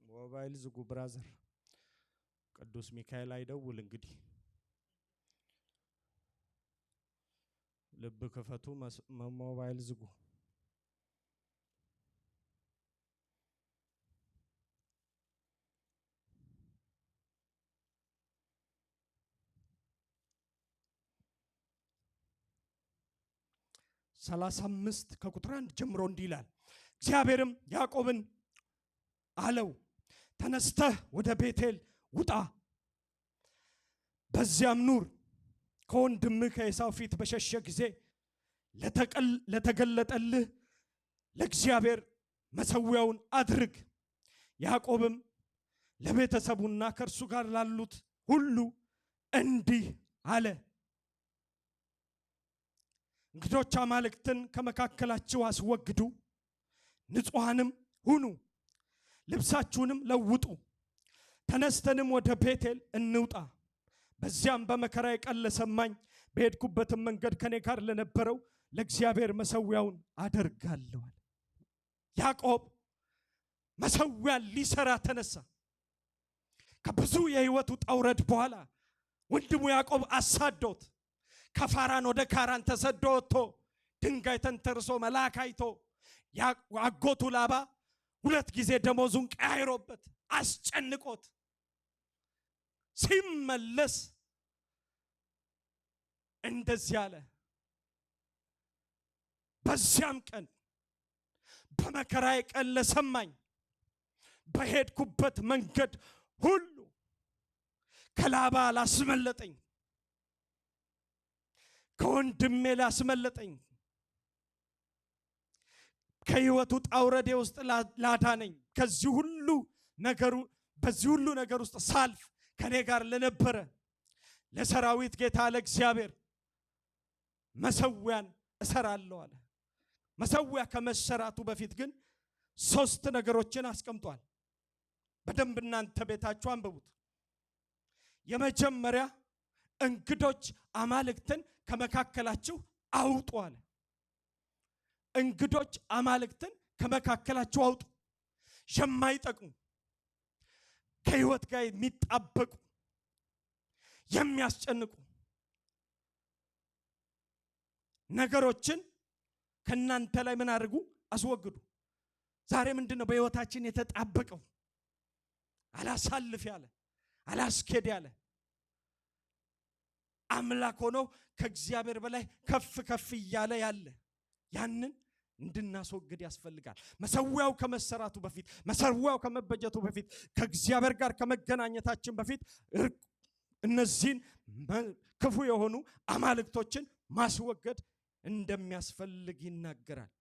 ሞባይል ዝጉ ብራዘር። ቅዱስ ሚካኤል አይደውል እንግዲህ ልብ ክፈቱ፣ ሞባይል ዝጉ። ሰላሳ 35 ከቁጥር 1 ጀምሮ እንዲህ ይላል። እግዚአብሔርም ያዕቆብን አለው ተነስተህ ወደ ቤቴል ውጣ፣ በዚያም ኑር። ከወንድምህ ከኤሳው ፊት በሸሸ ጊዜ ለተገለጠልህ ለእግዚአብሔር መሠዊያውን አድርግ። ያዕቆብም ለቤተሰቡና ከእርሱ ጋር ላሉት ሁሉ እንዲህ አለ፣ እንግዶች አማልክትን ከመካከላችሁ አስወግዱ፣ ንጹሐንም ሁኑ፣ ልብሳችሁንም ለውጡ። ተነስተንም ወደ ቤቴል እንውጣ፣ በዚያም በመከራዬ ቀን ለሰማኝ በሄድኩበትም መንገድ ከኔ ጋር ለነበረው ለእግዚአብሔር መሠዊያውን አደርጋለሁ። ያዕቆብ መሠዊያን ሊሰራ ተነሳ። ከብዙ የሕይወቱ ውጣ ውረድ በኋላ ወንድሙ ያዕቆብ አሳዶት ከፋራን ወደ ካራን ተሰዶ ወጥቶ ድንጋይ ተንተርሶ መልአክ አይቶ አጎቱ ላባ 2 ጊዜ ደሞዙን ቀያይሮበት አስጨንቆት ሲመለስ እንደዚህ አለ፣ በዚያም ቀን በመከራዬ ቀን ለሰማኝ በሄድኩበት መንገድ ሁሉ ከላባ ላስመለጠኝ፣ ከወንድሜ ላስመለጠኝ፣ ከሕይወቱ ውጣ ውረዴ ውስጥ ላዳነኝ፣ በዚህ ሁሉ ነገር ውስጥ ሳልፍ ከኔ ጋር ለነበረ ለሰራዊት ጌታ ለእግዚአብሔር መሠዊያን እሰራለሁ አለ። መሠዊያ ከመሰራቱ በፊት ግን 3 ነገሮችን አስቀምጧል። በደንብ እናንተ ቤታችሁ አንብቡት። የመጀመሪያ እንግዶች አማልክትን ከመካከላችሁ አውጡ አለ። እንግዶች አማልክትን ከመካከላችሁ አውጡ። የማይጠቅሙ ከሕይወት ጋር የሚጣበቁ የሚያስጨንቁ ነገሮችን ከናንተ ላይ ምን አድርጉ? አስወግዱ። ዛሬ ምንድነው በሕይወታችን የተጣበቀው? አላሳልፍ ያለ፣ አላስኬድ ያለ አምላክ ሆኖ ከእግዚአብሔር በላይ ከፍ ከፍ እያለ ያለ ያንን እንድናስወግድ ያስፈልጋል። መሠዊያው ከመሰራቱ በፊት፣ መሠዊያው ከመበጀቱ በፊት፣ ከእግዚአብሔር ጋር ከመገናኘታችን በፊት እነዚህን ክፉ የሆኑ አማልክቶችን ማስወገድ እንደሚያስፈልግ ይናገራል።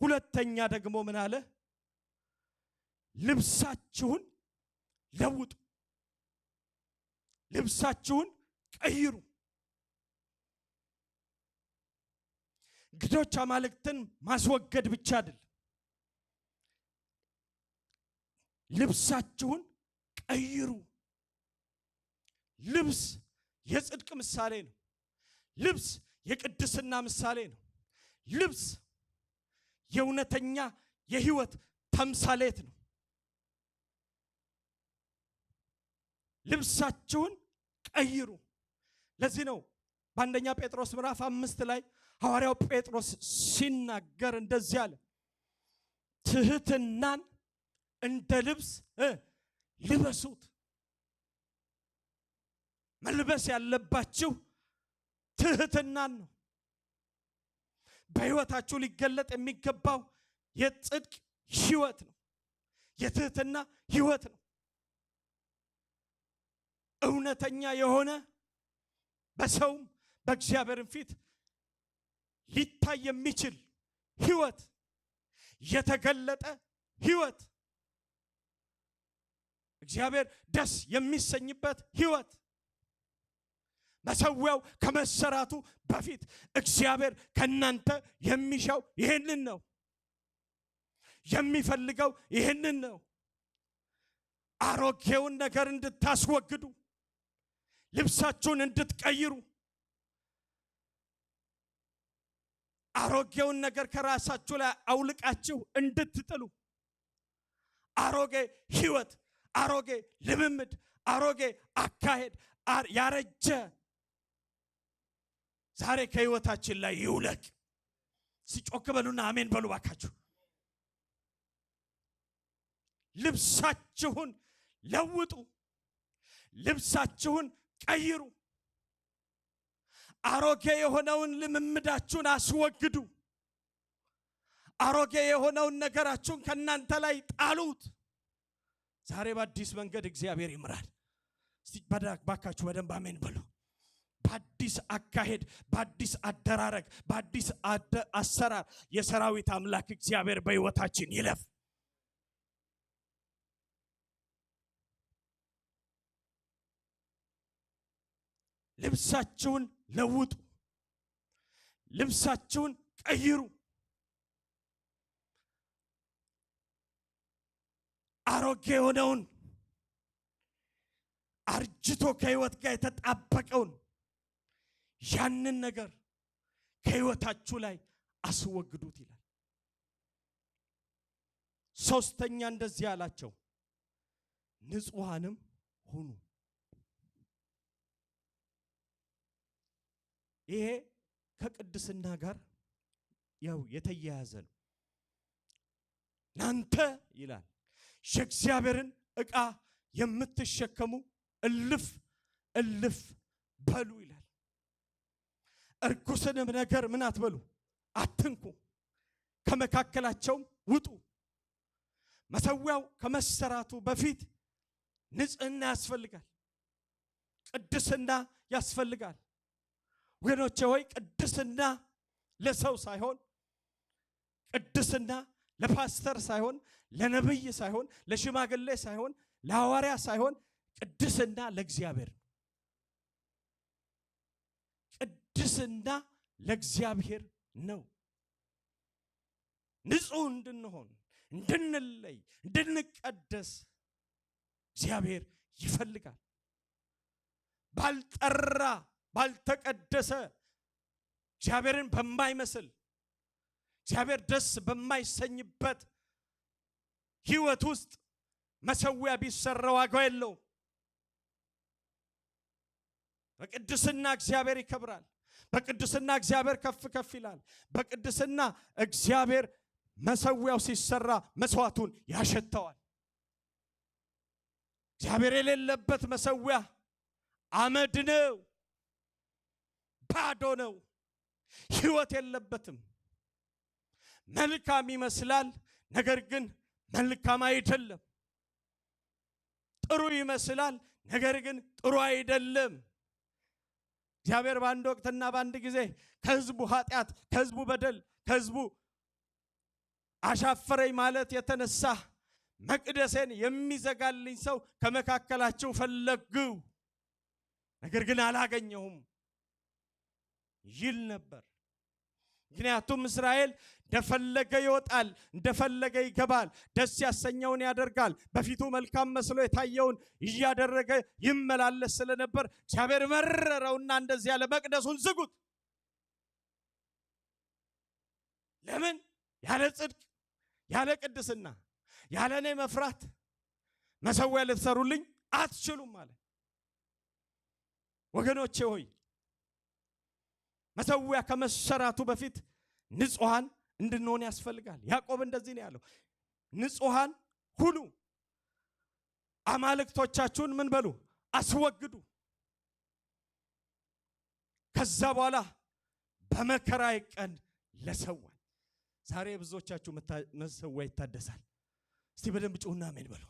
ሁለተኛ ደግሞ ምን አለ? ልብሳችሁን ለውጡ፣ ልብሳችሁን ቀይሩ። እንግዶች አማልክትን ማስወገድ ብቻ አይደለም፣ ልብሳችሁን ቀይሩ። ልብስ የጽድቅ ምሳሌ ነው። ልብስ የቅድስና ምሳሌ ነው። ልብስ የእውነተኛ የሕይወት ተምሳሌት ነው። ልብሳችሁን ቀይሩ። ለዚህ ነው በአንደኛ ጴጥሮስ ምዕራፍ 5 ላይ ሐዋርያው ጴጥሮስ ሲናገር እንደዚህ አለ፣ ትሕትናን እንደ ልብስ ልበሱት። መልበስ ያለባችሁ ትህትናን ነው። በሕይወታችሁ ሊገለጥ የሚገባው የጽድቅ ሕይወት ነው። የትህትና ሕይወት ነው። እውነተኛ የሆነ በሰውም በእግዚአብሔርም ፊት ሊታይ የሚችል ሕይወት፣ የተገለጠ ሕይወት፣ እግዚአብሔር ደስ የሚሰኝበት ሕይወት። መሠዊያው ከመሰራቱ በፊት እግዚአብሔር ከናንተ የሚሻው ይሄንን ነው። የሚፈልገው ይሄንን ነው። አሮጌውን ነገር እንድታስወግዱ፣ ልብሳችሁን እንድትቀይሩ፣ አሮጌውን ነገር ከራሳችሁ ላይ አውልቃችሁ እንድትጥሉ፣ አሮጌ ሕይወት፣ አሮጌ ልምምድ፣ አሮጌ አካሄድ፣ ያረጀ ዛሬ ከሕይወታችን ላይ ይውለቅ። ሲጮክ በሉና አሜን በሉ ባካችሁ። ልብሳችሁን ለውጡ፣ ልብሳችሁን ቀይሩ፣ አሮጌ የሆነውን ልምምዳችሁን አስወግዱ፣ አሮጌ የሆነውን ነገራችሁን ከናንተ ላይ ጣሉት። ዛሬ በአዲስ መንገድ እግዚአብሔር ይምራል። እስቲ ባካችሁ በደንብ አሜን በሉ። በአዲስ አካሄድ፣ በአዲስ አደራረግ፣ በአዲስ አሰራር የሰራዊት አምላክ እግዚአብሔር በሕይወታችን ይለፍ። ልብሳችሁን ለውጡ፣ ልብሳችሁን ቀይሩ፣ አሮጌ የሆነውን አርጅቶ ከሕይወት ጋር የተጣበቀውን ያንን ነገር ከሕይወታችሁ ላይ አስወግዱት ይላል። ሶስተኛ እንደዚህ አላቸው፣ ንጹሐንም ሁኑ። ይሄ ከቅድስና ጋር ያው የተያያዘ ነው። እናንተ ይላል የእግዚአብሔርን ዕቃ የምትሸከሙ እልፍ እልፍ በሉ ይላል። እርኩስንም ነገር ምን አትበሉ፣ አትንኩ፣ ከመካከላቸውም ውጡ። መሠዊያው ከመሰራቱ በፊት ንጽሕና ያስፈልጋል፣ ቅድስና ያስፈልጋል። ወገኖቼ ሆይ ቅድስና ለሰው ሳይሆን፣ ቅድስና ለፓስተር ሳይሆን፣ ለነብይ ሳይሆን፣ ለሽማግሌ ሳይሆን፣ ለሐዋርያ ሳይሆን፣ ቅድስና ለእግዚአብሔር ነው። ቅድስና ለእግዚአብሔር ነው። ንጹሕ እንድንሆን፣ እንድንለይ፣ እንድንቀደስ እግዚአብሔር ይፈልጋል። ባልጠራ ባልተቀደሰ እግዚአብሔርን በማይመስል እግዚአብሔር ደስ በማይሰኝበት ሕይወት ውስጥ መሠዊያ ቢሰራ ዋጋ የለውም። በቅድስና እግዚአብሔር ይከብራል። በቅድስና እግዚአብሔር ከፍ ከፍ ይላል። በቅድስና እግዚአብሔር መሠዊያው ሲሰራ መስዋዕቱን ያሸተዋል። እግዚአብሔር የሌለበት መሠዊያ አመድ ነው፣ ባዶ ነው፣ ሕይወት የለበትም። መልካም ይመስላል፣ ነገር ግን መልካም አይደለም። ጥሩ ይመስላል፣ ነገር ግን ጥሩ አይደለም። እግዚአብሔር በአንድ ወቅትና በአንድ ጊዜ ከሕዝቡ ኃጢአት፣ ከሕዝቡ በደል፣ ከሕዝቡ አሻፈረኝ ማለት የተነሳ መቅደሴን የሚዘጋልኝ ሰው ከመካከላችሁ ፈለግሁ፣ ነገር ግን አላገኘሁም ይል ነበር። ምክንያቱም እስራኤል እንደፈለገ ይወጣል፣ እንደፈለገ ይገባል፣ ደስ ያሰኘውን ያደርጋል፣ በፊቱ መልካም መስሎ የታየውን እያደረገ ይመላለስ ስለነበር እግዚአብሔር መረረውና እንደዚህ ያለ መቅደሱን ዝጉት። ለምን? ያለ ጽድቅ፣ ያለ ቅድስና፣ ያለ እኔ መፍራት መሠዊያ ልትሰሩልኝ አትችሉም ማለት። ወገኖቼ ሆይ መሠዊያ ከመሰራቱ በፊት ንጹሐን እንድንሆን ያስፈልጋል። ያዕቆብ እንደዚህ ነው ያለው፣ ንጹሐን ሁኑ፣ አማልክቶቻችሁን ምን በሉ? አስወግዱ። ከዛ በኋላ በመከራዬ ቀን ለሰዋኝ። ዛሬ ብዙዎቻችሁ መሰዊያ ይታደሳል። እስቲ በደንብ ጩሁና አሜን በሉ።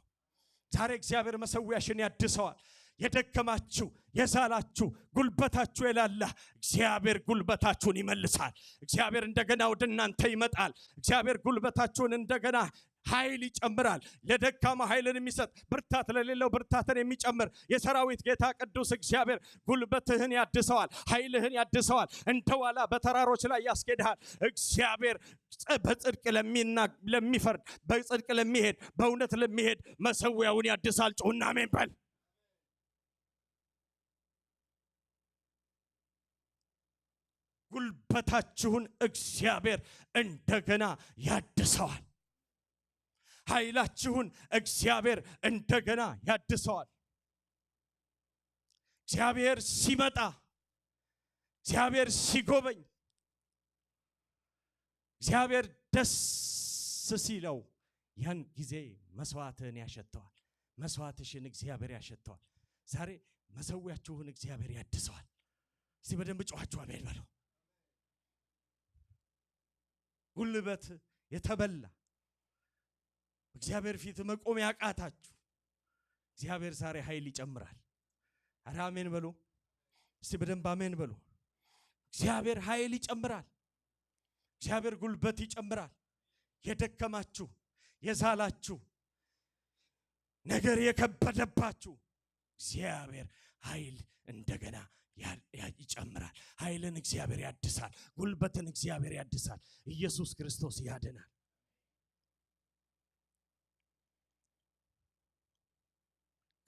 ዛሬ እግዚአብሔር መሰዊያሽን ያድሰዋል። የደከማችሁ የዛላችሁ ጉልበታችሁ የላላ እግዚአብሔር ጉልበታችሁን ይመልሳል። እግዚአብሔር እንደገና ወደ እናንተ ይመጣል። እግዚአብሔር ጉልበታችሁን እንደገና ኃይል ይጨምራል። ለደካማ ኃይልን የሚሰጥ ብርታት ለሌለው ብርታትን የሚጨምር የሰራዊት ጌታ ቅዱስ እግዚአብሔር ጉልበትህን ያድሰዋል፣ ኃይልህን ያድሰዋል። እንደዋላ በተራሮች ላይ ያስኬድሃል። እግዚአብሔር በጽድቅ ለሚፈርድ በጽድቅ ለሚሄድ በእውነት ለሚሄድ መሰዊያውን ያድሳል። ጩሁና አሜን በል። ጉልበታችሁን እግዚአብሔር እንደገና ያድሰዋል። ኃይላችሁን እግዚአብሔር እንደገና ያድሰዋል። እግዚአብሔር ሲመጣ፣ እግዚአብሔር ሲጎበኝ፣ እግዚአብሔር ደስ ሲለው ያን ጊዜ መስዋዕትህን ያሸተዋል። መስዋዕትሽን እግዚአብሔር ያሸተዋል። ዛሬ መሰዊያችሁን እግዚአብሔር ያድሰዋል። እስቲ በደንብ ጮኻችሁ አሜን በሉ። ጉልበት የተበላ እግዚአብሔር ፊት መቆም ያቃታችሁ እግዚአብሔር ዛሬ ኃይል ይጨምራል። ኧረ አሜን በሉ እስቲ በደንብ አሜን በሉ። እግዚአብሔር ኃይል ይጨምራል። እግዚአብሔር ጉልበት ይጨምራል። የደከማችሁ የዛላችሁ ነገር የከበደባችሁ እግዚአብሔር ኃይል እንደገና ይጨምራል። ኃይልን እግዚአብሔር ያድሳል። ጉልበትን እግዚአብሔር ያድሳል። ኢየሱስ ክርስቶስ ያድናል።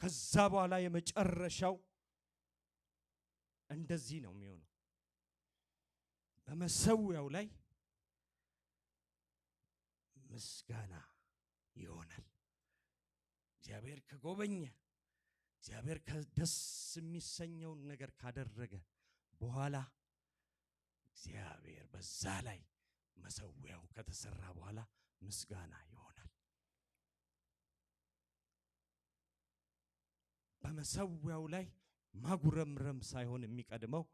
ከዛ በኋላ የመጨረሻው እንደዚህ ነው የሚሆነው። በመሰዊያው ላይ ምስጋና ይሆናል። እግዚአብሔር ከጎበኘ፣ እግዚአብሔር ደስ የሚሰኘውን ነገር ካደረገ በኋላ እግዚአብሔር በዛ ላይ መሰዊያው ከተሰራ በኋላ ምስጋና ይሆናል። በመሰዊያው ላይ ማጉረምረም ሳይሆን የሚቀድመው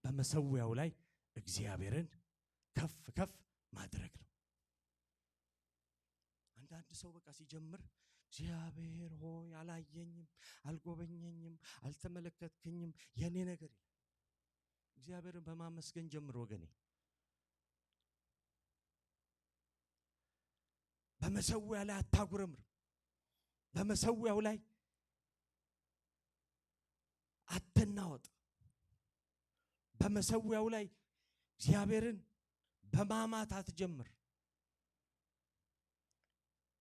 በመሰዊያው ላይ እግዚአብሔርን ከፍ ከፍ ማድረግ ነው። አንዳንድ ሰው በቃ ሲጀምር እግዚአብሔር ሆይ አላየኝም፣ አልጎበኘኝም፣ አልተመለከትከኝም የኔ ነገር ይላል። እግዚአብሔርን በማመስገን ጀምር ወገኔ። በመሰዊያው ላይ አታጉረምርም። በመሰዊያው ላይ አትናወጥ። በመሰዊያው ላይ እግዚአብሔርን በማማት አትጀምር።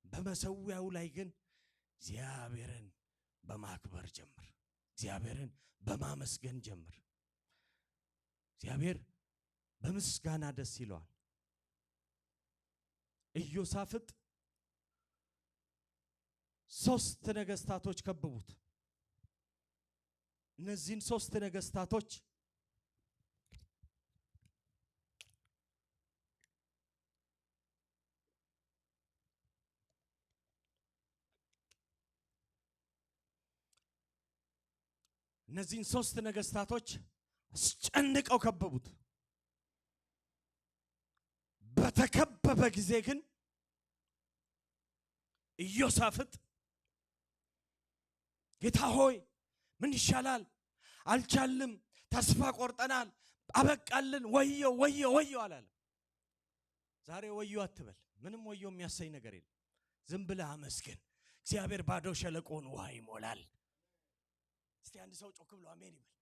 በመሰዊያው ላይ ግን እግዚአብሔርን በማክበር ጀምር። እግዚአብሔርን በማመስገን ጀምር። እግዚአብሔር በምስጋና ደስ ይለዋል። ኢዮሳፍጥ 3 ነገስታቶች ከበቡት። እነዚህን 3 ነገስታቶች አስጨንቀው ከበቡት። በተከበበ ጊዜ ግን ኢዮሳፍጥ ጌታ ሆይ ምን ይሻላል? አልቻልም፣ ተስፋ ቆርጠናል፣ አበቃልን፣ ወዮ ወዮ ወዮ አላለም። ዛሬ ወዮ አትበል። ምንም ወዮ የሚያሰኝ ነገር የለም። ዝም ብለህ አመስግን። እግዚአብሔር ባዶ ሸለቆን ውሃ ይሞላል። እስቲ አንድ ሰው ጮክ ብሎ አሜን ይበል።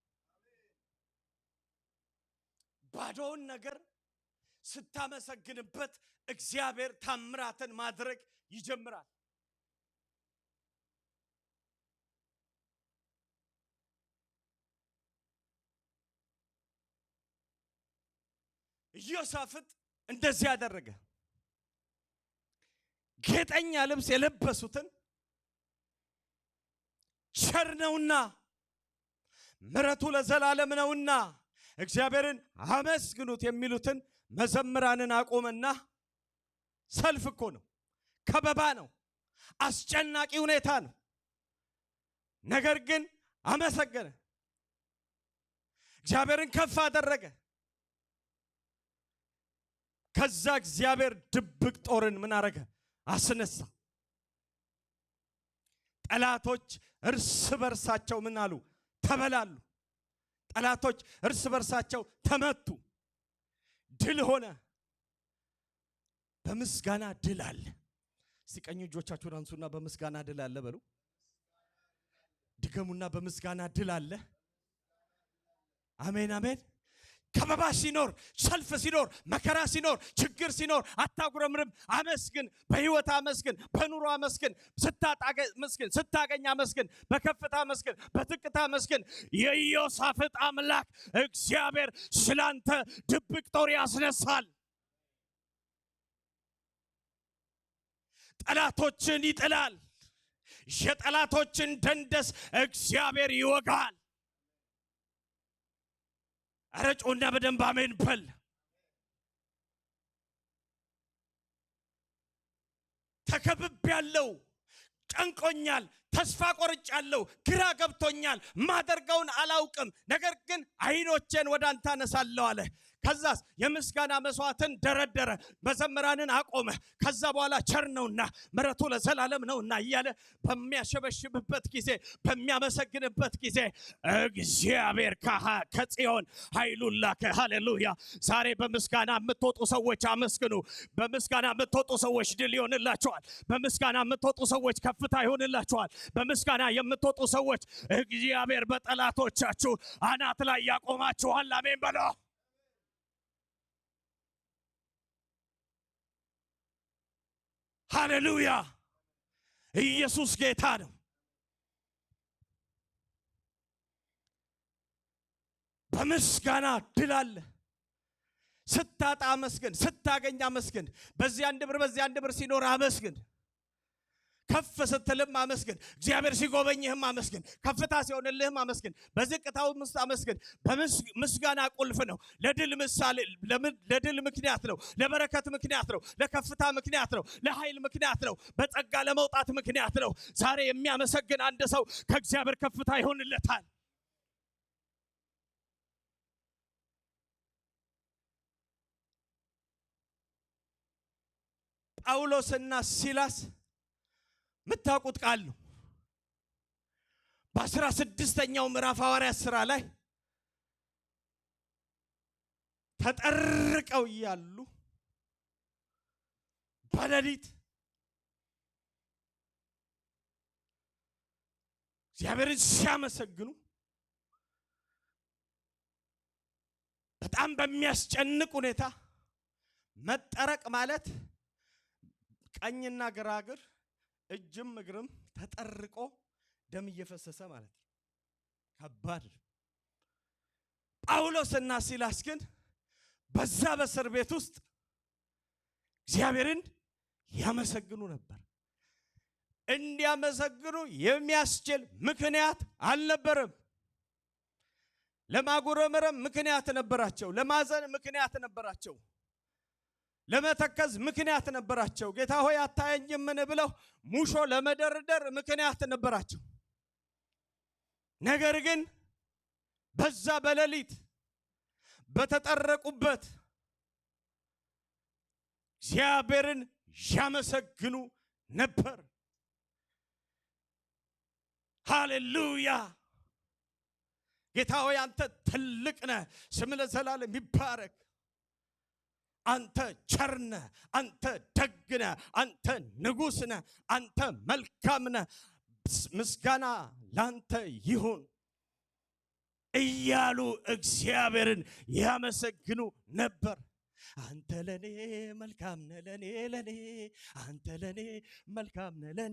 ባዶውን ነገር ስታመሰግንበት እግዚአብሔር ታምራትን ማድረግ ይጀምራል። ኢዮሳፍጥ እንደዚህ ያደረገ። ጌጠኛ ልብስ የለበሱትን ቸር ነውና ምሕረቱ ለዘላለም ነውና እግዚአብሔርን አመስግኑት የሚሉትን መዘምራንን አቆመና፣ ሰልፍ እኮ ነው፣ ከበባ ነው፣ አስጨናቂ ሁኔታ ነው። ነገር ግን አመሰገነ። እግዚአብሔርን ከፍ አደረገ። ከዛ እግዚአብሔር ድብቅ ጦርን ምን አረገ? አስነሳ። ጠላቶች እርስ በርሳቸው ምን አሉ? ተበላሉ። ጠላቶች እርስ በርሳቸው ተመቱ። ድል ሆነ። በምስጋና ድል አለ። እስቲ ቀኝ እጆቻችሁን አንሱና በምስጋና ድል አለ በሉ። ድገሙና በምስጋና ድል አለ። አሜን አሜን። ከበባ ሲኖር፣ ሰልፍ ሲኖር፣ መከራ ሲኖር፣ ችግር ሲኖር አታጉረምርም። አመስግን። በህይወት አመስግን። በኑሮ አመስግን። አመስግን። ስታገኝ አመስግን። በከፍታ አመስግን። በዝቅታ አመስግን። የኢዮሳፍጥ አምላክ እግዚአብሔር ስላንተ ድብቅ ጦር ያስነሳል። ጠላቶችን ይጥላል። የጠላቶችን ደንደስ እግዚአብሔር ይወጋል። አረጮና በደንብ አሜን በል። ተከብቤያለሁ፣ ጨንቆኛል፣ ተስፋ ቆርጫለሁ፣ ግራ ገብቶኛል፣ ማደርገውን አላውቅም፣ ነገር ግን አይኖቼን ወደ አንተ አነሳለሁ አለ። ከዛስ የምስጋና መስዋዕትን ደረደረ፣ መዘምራንን አቆመ። ከዛ በኋላ ቸር ነውና ምሕረቱ ለዘላለም ነውና እያለ በሚያሸበሽብበት ጊዜ፣ በሚያመሰግንበት ጊዜ እግዚአብሔር ከጽዮን ኃይሉን ላከ። ሃሌሉያ! ዛሬ በምስጋና የምትወጡ ሰዎች አመስግኑ። በምስጋና የምትወጡ ሰዎች ድል ይሆንላቸዋል። በምስጋና የምትወጡ ሰዎች ከፍታ ይሆንላቸዋል። በምስጋና የምትወጡ ሰዎች እግዚአብሔር በጠላቶቻችሁ አናት ላይ ያቆማችኋል። አሜን በሉ። ሃሌሉያ! ኢየሱስ ጌታ ነው። በምስጋና ድል አለ። ስታጣ አመስግን፣ ስታገኝ አመስግን። በዚህ አንድ ብር ሲኖር አመስግን። ከፍ ስትልም አመስግን። እግዚአብሔር ሲጎበኝህም አመስግን። ከፍታ ሲሆንልህም አመስግን። በዝቅታውም ውስጥ አመስግን። በምስጋና ቁልፍ ነው። ለድል ምክንያት ነው። ለበረከት ምክንያት ነው። ለከፍታ ምክንያት ነው። ለኃይል ምክንያት ነው። በጸጋ ለመውጣት ምክንያት ነው። ዛሬ የሚያመሰግን አንድ ሰው ከእግዚአብሔር ከፍታ ይሆንለታል። ጳውሎስና ሲላስ ምታውቁት ቃል ነው። በ16ኛው ምዕራፍ ሐዋርያት ሥራ ላይ ተጠርቀው እያሉ በሌሊት እግዚአብሔርን ሲያመሰግኑ በጣም በሚያስጨንቅ ሁኔታ መጠረቅ ማለት ቀኝና ግራ እግር እጅም እግርም ተጠርቆ ደም እየፈሰሰ ማለት ነው። ከባድ። ጳውሎስና ሲላስ ግን በዛ በእስር ቤት ውስጥ እግዚአብሔርን ያመሰግኑ ነበር። እንዲያመሰግኑ የሚያስችል ምክንያት አልነበረም። ለማጉረምረም ምክንያት ነበራቸው። ለማዘን ምክንያት ነበራቸው። ለመተከዝ ምክንያት ነበራቸው። ጌታ ሆይ አታየኝምን ብለው ሙሾ ለመደርደር ምክንያት ነበራቸው። ነገር ግን በዛ በሌሊት በተጠረቁበት እግዚአብሔርን ያመሰግኑ ነበር። ሃሌሉያ! ጌታ ሆይ አንተ ትልቅ ነህ፣ ስምህ ለዘላለም ይባረክ። አንተ ቸር ነህ፣ አንተ ደግ ነህ፣ አንተ ንጉሥ ነህ፣ አንተ መልካም ነህ፣ ምስጋና ላንተ ይሁን እያሉ እግዚአብሔርን ያመሰግኑ ነበር። አንተ ለኔ መልካም ነህ፣ ለኔ አንተ ለኔ መልካም ነህ፣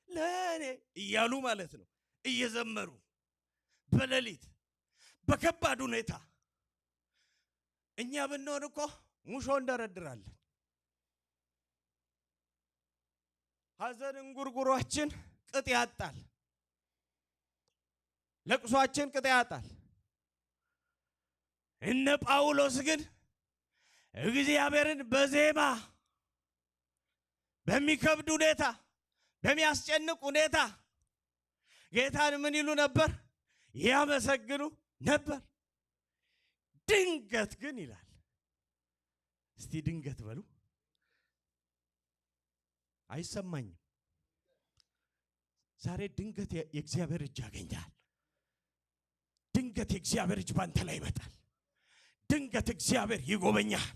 ለኔ እያሉ ማለት ነው። እየዘመሩ በሌሊት በከባድ ሁኔታ እኛ ብንሆን እኮ ሙሾ እንደረድራለን። ሐዘን እንጉርጉሯችን ቅጥ ያጣል። ለቅሷችን ቅጥ ያጣል። እነ ጳውሎስ ግን እግዚአብሔርን በዜማ በሚከብድ ሁኔታ፣ በሚያስጨንቅ ሁኔታ ጌታን ምን ይሉ ነበር? ያመሰግኑ ነበር። ድንገት ግን ይላል። እስቲ ድንገት በሉ። አይሰማኝም። ዛሬ ድንገት የእግዚአብሔር እጅ ያገኛል። ድንገት የእግዚአብሔር እጅ ባንተ ላይ ይመጣል። ድንገት እግዚአብሔር ይጎበኛል።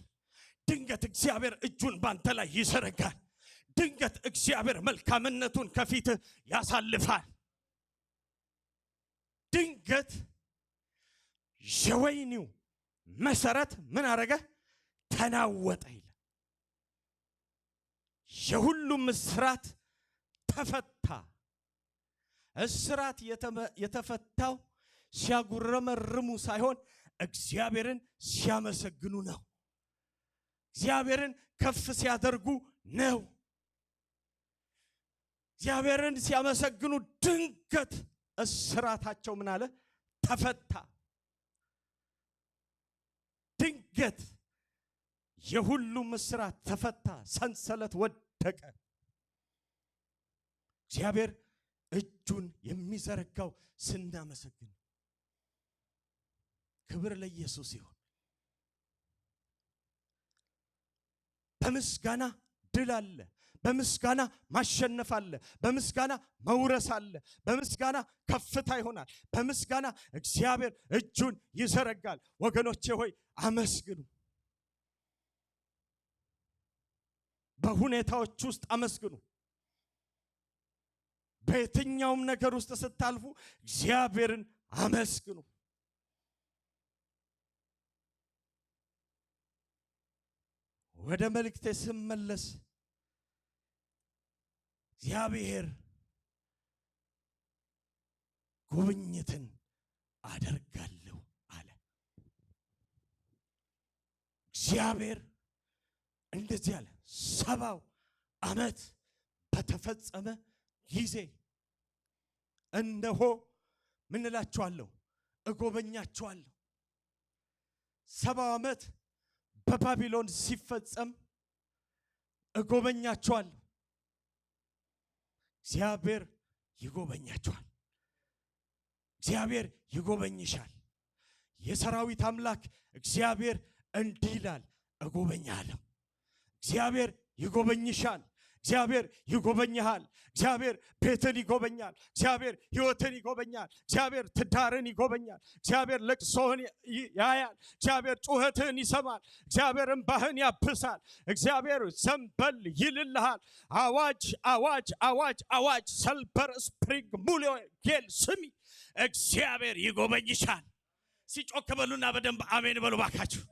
ድንገት እግዚአብሔር እጁን ባንተ ላይ ይዘረጋል። ድንገት እግዚአብሔር መልካምነቱን ከፊት ያሳልፋል። ድንገት የወይኒው መሰረት ምን አረገ? ተናወጠ ይላል። የሁሉም እስራት ተፈታ። እስራት የተፈታው ሲያጉረመርሙ ሳይሆን እግዚአብሔርን ሲያመሰግኑ ነው። እግዚአብሔርን ከፍ ሲያደርጉ ነው። እግዚአብሔርን ሲያመሰግኑ ድንገት እስራታቸው ምን አለ? ተፈታ። ድንገት የሁሉም እስራት ተፈታ፣ ሰንሰለት ወደቀ። እግዚአብሔር እጁን የሚዘረጋው ስናመሰግን። ክብር ለኢየሱስ ይሁን። በምስጋና ድል አለ። በምስጋና ማሸነፍ አለ። በምስጋና መውረስ አለ። በምስጋና ከፍታ ይሆናል። በምስጋና እግዚአብሔር እጁን ይዘረጋል። ወገኖቼ ሆይ አመስግኑ። በሁኔታዎች ውስጥ አመስግኑ። በየትኛውም ነገር ውስጥ ስታልፉ እግዚአብሔርን አመስግኑ። ወደ መልእክቴ ስመለስ እግዚአብሔር ጉብኝትን አደርጋለሁ አለ። እግዚአብሔር እንደዚህ አለ። 70 ዓመት በተፈጸመ ጊዜ እነሆ ምን እላችኋለሁ? እጎበኛችኋለሁ። 70 ዓመት በባቢሎን ሲፈጸም እጎበኛችኋለሁ። እግዚአብሔር ይጎበኛችኋል። እግዚአብሔር ይጎበኝሻል። የሰራዊት አምላክ እግዚአብሔር እንዲህ ይላል፣ እጎበኛለሁ። እግዚአብሔር ይጎበኝሻል። እግዚአብሔር ይጎበኛል። እግዚአብሔር ቤትን ይጎበኛል። እግዚአብሔር ሕይወትን ይጎበኛል። እግዚአብሔር ትዳርን ይጎበኛል። እግዚአብሔር ለቅሶህን ያያል። እግዚአብሔር ጩኸትህን ይሰማል። እግዚአብሔር እንባህን ያብሳል። እግዚአብሔር ዘንበል ይልልሃል። አዋጅ አዋጅ አዋጅ አዋጅ! ሰልበር ስፕሪንግ ሙሉ ጌል ስሚ፣ እግዚአብሔር ይጎበኝሻል። ሲጮክ በሉና በደንብ አሜን በሉ ባካችሁ።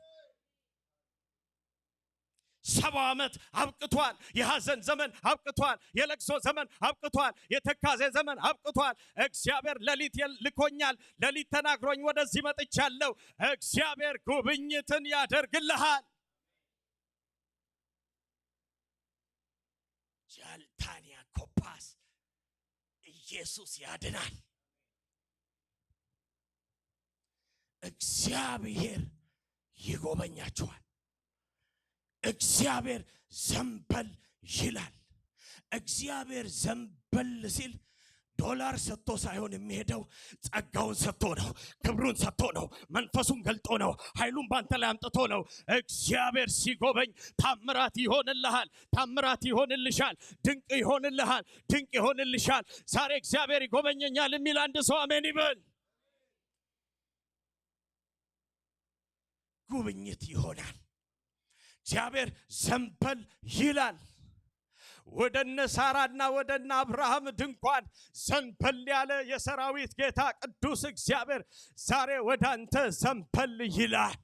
70 ዓመት አብቅቷል። የሐዘን ዘመን አብቅቷል። የለቅሶ ዘመን አብቅቷል። የተካዜ ዘመን አብቅቷል። እግዚአብሔር ሌሊት ልኮኛል። ሌሊት ተናግሮኝ ወደዚህ መጥቻለሁ። እግዚአብሔር ጉብኝትን ያደርግልሃል። ጃልታኒያ ኮፓስ ኢየሱስ ያድናል። እግዚአብሔር ይጎበኛችኋል። እግዚአብሔር ዘንበል ይላል። እግዚአብሔር ዘንበል ሲል ዶላር ሰጥቶ ሳይሆን የሚሄደው ጸጋውን ሰጥቶ ነው። ክብሩን ሰጥቶ ነው። መንፈሱን ገልጦ ነው። ኃይሉን ባንተ ላይ አምጥቶ ነው። እግዚአብሔር ሲጎበኝ ታምራት ይሆንልሃል። ታምራት ይሆንልሻል። ድንቅ ይሆንልሃል። ድንቅ ይሆንልሻል። ዛሬ እግዚአብሔር ይጎበኘኛል የሚል አንድ ሰው አሜን ይበል። ጉብኝት ይሆናል። እግዚአብሔር ዘንበል ይላል። ወደነ ሳራና ወደነ አብርሃም ድንኳን ዘንበል ያለ የሰራዊት ጌታ ቅዱስ እግዚአብሔር ዛሬ ወደ አንተ ዘንበል ይላል።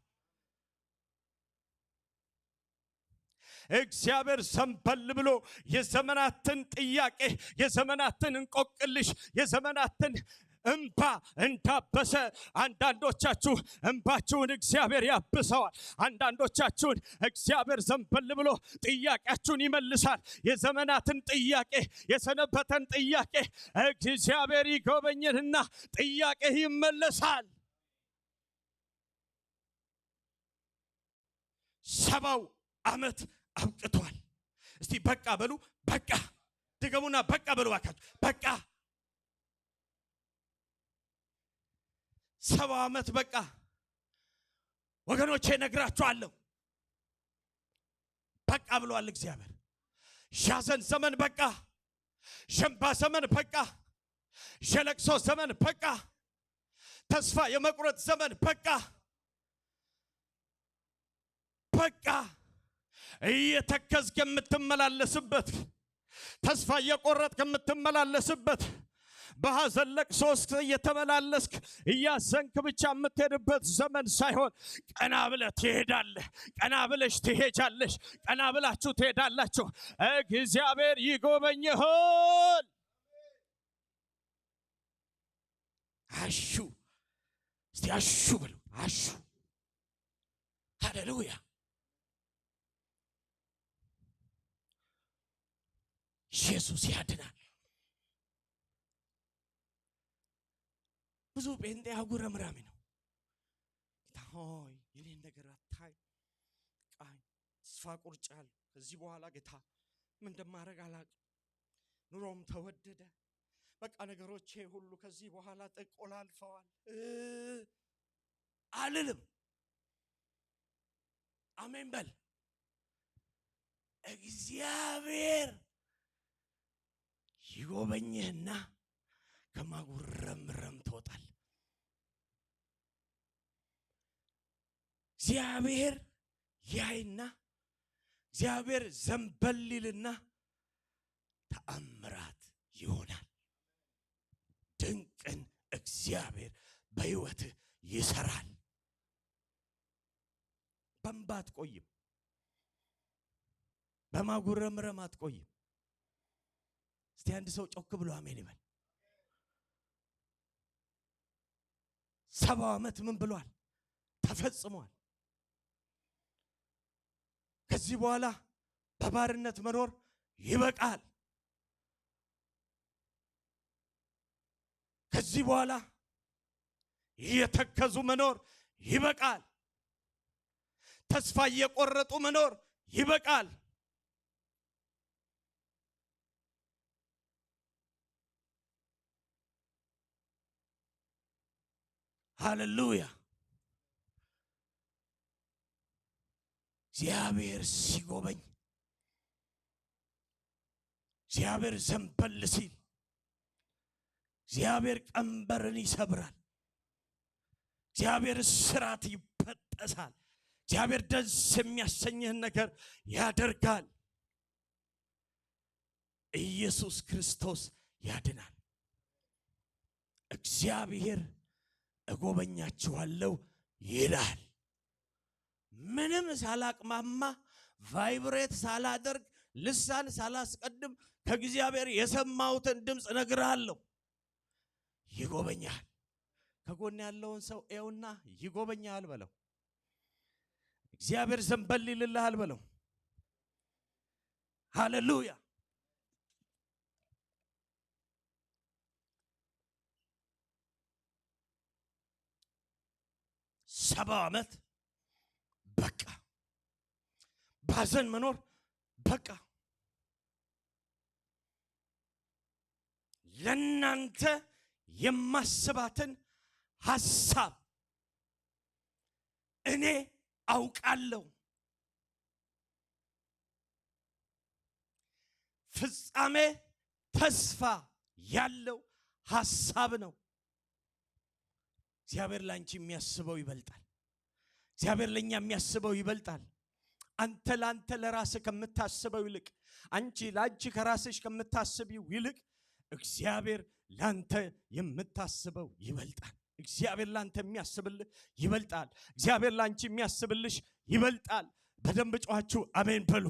እግዚአብሔር ዘንበል ብሎ የዘመናትን ጥያቄ፣ የዘመናትን እንቆቅልሽ፣ የዘመናትን እንባ እንዳበሰ አንዳንዶቻችሁ እንባችሁን እግዚአብሔር ያብሰዋል። አንዳንዶቻችሁን እግዚአብሔር ዘንበል ብሎ ጥያቄያችሁን ይመልሳል። የዘመናትን ጥያቄ፣ የሰነበተን ጥያቄ እግዚአብሔር ይጎበኝህና ጥያቄ ይመለሳል። 70 ዓመት አብቅቷል። እስቲ በቃ በሉ። በቃ ድገሙና በቃ በሉ ባካችሁ። በቃ 70 ዓመት በቃ። ወገኖቼ ነግራችኋለሁ። በቃ ብሏል እግዚአብሔር። ሻዘን ዘመን በቃ፣ ሸምባ ዘመን በቃ፣ ሸለቅሶ ዘመን በቃ፣ ተስፋ የመቁረጥ ዘመን በቃ በቃ። እየተከዝክ የምትመላለስበት፣ ተስፋ እየቆረጥክ የምትመላለስበት፣ በሐዘን ለቅሶ ውስጥ እየተመላለስክ እያዘንክ ብቻ የምትሄድበት ዘመን ሳይሆን ቀና ብለህ ትሄዳለህ። ቀና ብለሽ ትሄጃለሽ። ቀና ብላችሁ ትሄዳላችሁ። እግዚአብሔር ይጎበኝሃል። አሹ እስቲ አሹ ብሉ። አሹ ሃሌሉያ። ኢየሱስ ያድናል። ብዙ ጴንጤ አጉረምራሚ ነው። ጌታ ሆይ የኔን ነገር አታይ፣ ቃኝ ተስፋ ቆርጫለሁ። ከዚህ በኋላ ጌታ ምን እንደማደርግ አላውቅም። ኑሮም ተወደደ። በቃ ነገሮቼ ሁሉ ከዚህ በኋላ ተቆላልፈዋል አልልም። አሜን በል። እግዚአብሔር ይጎበኝህና ከማጉረምረም ትወጣል። እግዚአብሔር ያይና እግዚአብሔር ዘንበልልና ተአምራት ይሆናል። ድንቅን እግዚአብሔር በሕይወት ይሰራል። በእንባ አትቆይም። በማጉረምረም አትቆይም። እስቲ አንድ ሰው ጮክ ብሎ አሜን ይበል። 70 ዓመት ምን ብሏል? ተፈጽሟል። ከዚህ በኋላ በባርነት መኖር ይበቃል። ከዚህ በኋላ እየተከዙ መኖር ይበቃል። ተስፋ እየቆረጡ መኖር ይበቃል። ሃሌሉያ። እግዚአብሔር ሲጎበኝ፣ እግዚአብሔር ዘንበል ሲል፣ እግዚአብሔር ቀንበርን ይሰብራል። እግዚአብሔር ስራት ይበጠሳል። እግዚአብሔር ደስ የሚያሰኝህን ነገር ያደርጋል። ኢየሱስ ክርስቶስ ያድናል። እግዚአብሔር እጎበኛችኋለሁ ይላል። ምንም ሳላቅማማ፣ ቫይብሬት ሳላደርግ፣ ልሳን ሳላስቀድም ከእግዚአብሔር የሰማሁትን ድምፅ እነግርሃለሁ። ይጎበኛል። ከጎን ያለውን ሰው ኤውና ይጎበኛል በለው። እግዚአብሔር ዘንበል ይልልሃል በለው። ሃሌሉያ። ሰባ ዓመት በቃ። ባዘን መኖር በቃ። ለናንተ የማስባትን ሐሳብ እኔ አውቃለሁ። ፍጻሜ ተስፋ ያለው ሐሳብ ነው። እግዚአብሔር ላንቺ የሚያስበው ይበልጣል። እግዚአብሔር ለኛ የሚያስበው ይበልጣል። አንተ ላንተ ለራስህ ከምታስበው ይልቅ፣ አንቺ ላንቺ ከራስሽ ከምታስቢው ይልቅ እግዚአብሔር ላንተ የምታስበው ይበልጣል። እግዚአብሔር ላንተ የሚያስብልህ ይበልጣል። እግዚአብሔር ላንቺ የሚያስብልሽ ይበልጣል። በደንብ ጮኻችሁ አሜን በሉ።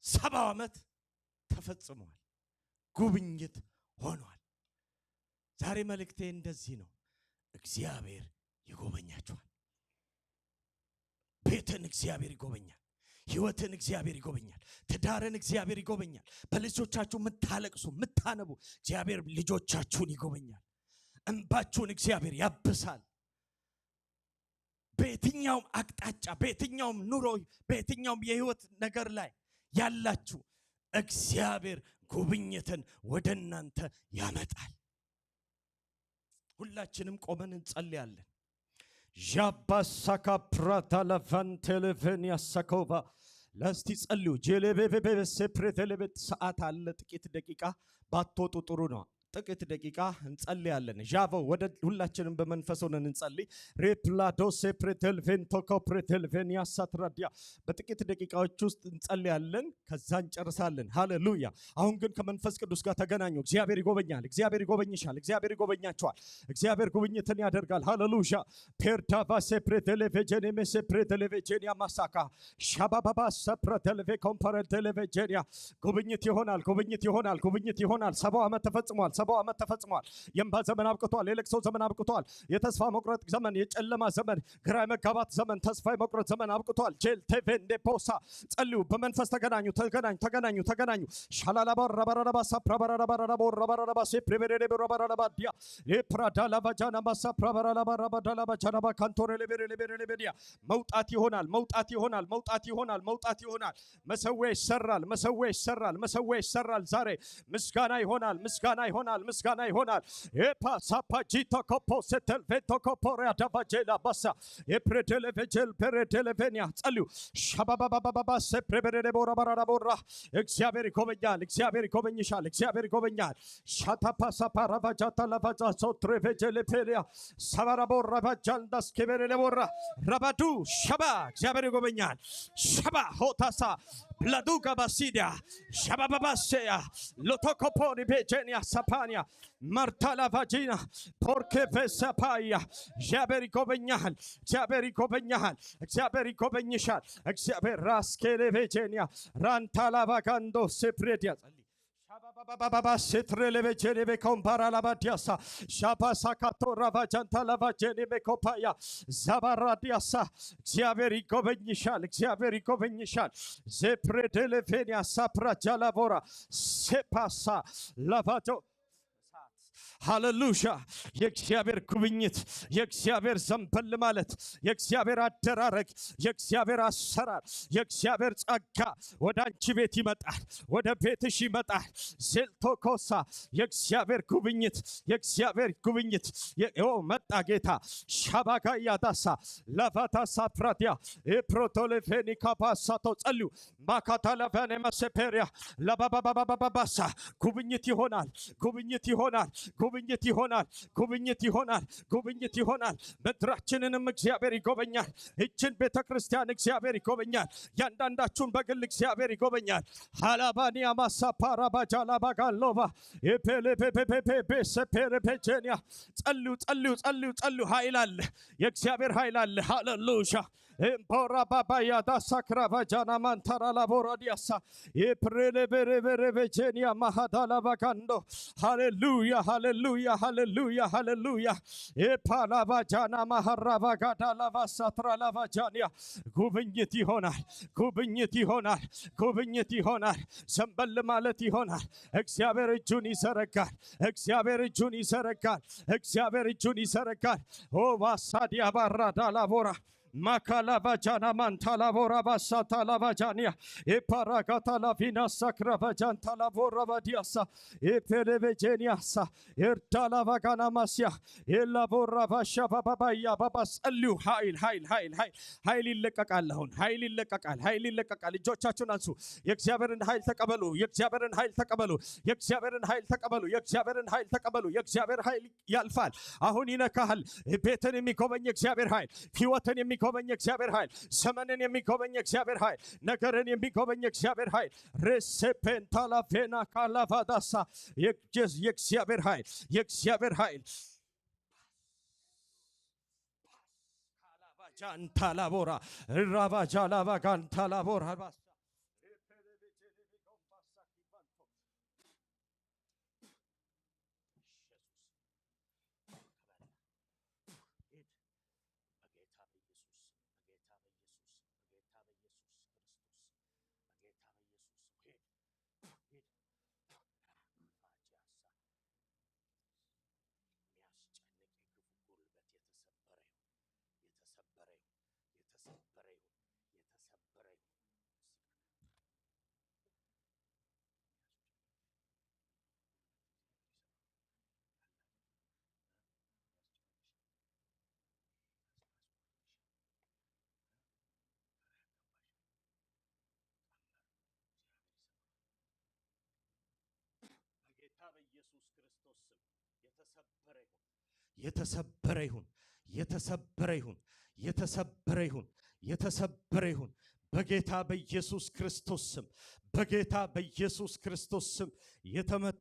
70 ዓመት ተፈጽሟል። ጉብኝት ሆኗል። ዛሬ መልእክቴ እንደዚህ ነው። እግዚአብሔር ይጎበኛችኋል። ቤትን እግዚአብሔር ይጎበኛል። ሕይወትን እግዚአብሔር ይጎበኛል። ትዳርን እግዚአብሔር ይጎበኛል። በልጆቻችሁ የምታለቅሱ የምታነቡ እግዚአብሔር ልጆቻችሁን ይጎበኛል። እንባችሁን እግዚአብሔር ያብሳል። በየትኛውም አቅጣጫ፣ በየትኛውም ኑሮ፣ በየትኛውም የሕይወት ነገር ላይ ያላችሁ እግዚአብሔር ጉብኝትን ወደ እናንተ ያመጣል። ሁላችንም ቆመን እንጸልያለን። ዣባሳካ ፕራታ ለቫንቴሌቬኒያ ሰኮቫ ለስቲ ጸልዩ። ጄሌቤቤቤ ሴፕሬቴሌቤት ሰዓት አለ። ጥቂት ደቂቃ ባትወጡ ጥሩ ነው። ጥቂት ደቂቃ እንጸልያለን። ዣቮ ወደ ሁላችንም በመንፈስ ሆነን እንጸልይ። ሬፕላዶ ሴፕሬቴልቬን ቶኮፕሬቴልቬኒያ ሳትራዲያ በጥቂት ደቂቃዎች ውስጥ እንጸልያለን። ከዛ እንጨርሳለን። ሃሌሉያ። አሁን ግን ከመንፈስ ቅዱስ ጋር ተገናኙ። እግዚአብሔር ይጎበኛል። እግዚአብሔር ይጎበኝሻል። እግዚአብሔር ይጎበኛቸዋል። እግዚአብሔር ጉብኝትን ያደርጋል። ሃሌሉያ። ፔርዳቫ ሴፕሬቴሌቬጀኔ ሴፕሬቴሌቬጀኒያ ማሳካ ሻባባባ ሰፕሬቴሌቬ ኮምፓሬቴሌቬጀኒያ ጉብኝት ይሆናል። ጉብኝት ይሆናል። ጉብኝት ይሆናል። 70 ዓመት ተፈጽሟል። 70 ዓመት ተፈጽሟል። የእንባ ዘመን አብቅቷል። የለቅሶ ዘመን አብቅቷል። የተስፋ መቁረጥ ዘመን፣ የጨለማ ዘመን፣ ግራ መጋባት ዘመን፣ ተስፋ መቁረጥ ዘመን አብቅቷል። ጄል ቴቬንዴ ፖሳ ጸልዩ። በመንፈስ ተገናኙ። ተገናኙ። ሻላላባ ረባራባ ሳፕራባራባ ረባራባ ሴፕሬቤሬ ረባራባ ዲያ ኤፕራዳ ላቫጃና ማሳ ፕራባራባ ረባዳላባ ጃናባ ካንቶሬ ሌቤሬ መውጣት ይሆናል። መሰዊያ ይሰራል። ዛሬ ምስጋና ይሆናል። ኤፓ ሳፓጂቶ ኮፖ ሴተልቬቶ ኮፖሪያ ዳቫጄላ ባሳ ኤፕሬቴሌቬጀል ፔሬቴሌቬኒያ ጸልዩ። ሻባባባባባ ሴፕሬቤሬ ቦራባራቦራ እግዚአብሔር ይጎበኛል። እግዚአብሔር ይጎበኝሻል። እግዚአብሔር ይጎበኛል። ሻታፓ ሳፓራቫጃታ ላቫጃ ሶትሬቬጀል ፔሪያ ሳባራቦራ ቫጃንዳስ ኬቤሬ ቦራ ረባዱ ሻባ እግዚአብሔር ይጎበኛል። ሻባ ሆታሳ ብላዱጋ ባሲዲያ ሻባባባሴያ ሎቶኮፖኒ ቤጄኒያ ሳፓኒያ ማርታላ ቫጂና ፖርኬ ቬሳፓያ እግዚአብሔር ይጎበኛል። እግዚአብሔር ይጎበኝሻል። እግዚአብሔር ራስኬሌ ቬጄኒያ ራንታላ ቫጋንዶ ሴፕሬዲያ ባባባባ ሴትሬሌቬጄኔ ኮምፓራ ላባዲያሳ ሻፓሳካቶ ራቫጃንታ ላቫጄኔ ኮፓያ ዛባራዲያሳ እግዚአብሔር ይጎበኝሻል። ዜፕሬዴሌቬኒያ ሳፕራጃላቦራ ሴፓሳ ላቫጆ ሃሌሉያ። የእግዚአብሔር ጉብኝት፣ የእግዚአብሔር ዘንበል ማለት፣ የእግዚአብሔር አደራረግ፣ የእግዚአብሔር አሰራር፣ የእግዚአብሔር ጸጋ ወደ አንቺ ቤት ይመጣል፣ ወደ ቤትሽ ይመጣል። ዜልቶኮሳ የእግዚአብሔር ጉብኝት መጣ ጌታ። ሻባጋያ ዳሳ ላቫታሳ ፕራዲያ ኤፕሮቶሌፌኒ ካፓሳቶ ጸልዩ። ማካታላቫኔ መሴፔሪያ ላባባባባባሳ ጉብኝት ይሆናል። ምድራችንንም እግዚአብሔር ይጎበኛል። እችን ቤተ ክርስቲያን እግዚአብሔር ይጎበኛል። ያንዳንዳችሁን በግል እግዚአብሔር ይጎበኛል። ሃላባኒያ ማሳፓራ ባጃላባጋሎባ ኤፔሌፔፔፔፔሴፔሬፔጄኒያ ጸልዩ። ኃይል አለ። የእግዚአብሔር ኃይል አለ። ሃሌሉያ ኤምፖራ ባባያ ዳሳክራ ቫጃና ማንታራ ላቦራዲያሳ ኤፕሬሌቤሬቤሬቬጄኒያ ማሃዳላ ቫጋንዶ ሃሌሉያ ኤፓላቫጃና ማሃራቫ ጋዳላቫሳትራ ላቫጃኒያ ጉብኝት ይሆናል። ዘንበል ማለት ይሆናል። እግዚአብሔር እጁን ይዘረጋል። ኦ ባሳዲያ ባራዳ ላቦራ ማካላቫጃና ማንታላቦራ ባሳታላቫጃኒያ ኤፓራጋታላቪና ሳክራቫጃንታላቦራ ባዲያሳ ኤፔሌቬጄኒያሳ ኤርዳላቫጋና ማስያ ኤላቦራ ባሻባባባያ ባባጸልዩ ኃይል ይለቀቃል። አሁን ኃይል ይለቀቃል። እጆቻችሁን አንሱ። የእግዚአብሔርን ኃይል ተቀበሉ። የእግዚአብሔርን ኃይል ያልፋል። አሁን ይነካሃል። ቤትን የሚጎበኝ እግዚአብሔር ኃይል፣ ሕይወትን የሚጎበኝ እግዚአብሔር ኃይል፣ ዘመንን የሚጎበኝ እግዚአብሔር ኃይል፣ ነገርን የሚጎበኝ እግዚአብሔር ኃይል ሬሴፔንታላቬና ካላቫዳሳ የእግዚአብሔር ኃይል ካላቫጃንታላቦራ ራቫጃላቫጋንታላቦራ በኢየሱስ ክርስቶስ ስም የተሰበረ ይሁን፣ የተሰበረ ይሁን፣ የተሰበረ ይሁን፣ የተሰበረ ይሁን በጌታ በኢየሱስ ክርስቶስ ስም፣ በጌታ በኢየሱስ ክርስቶስ ስም የተመታ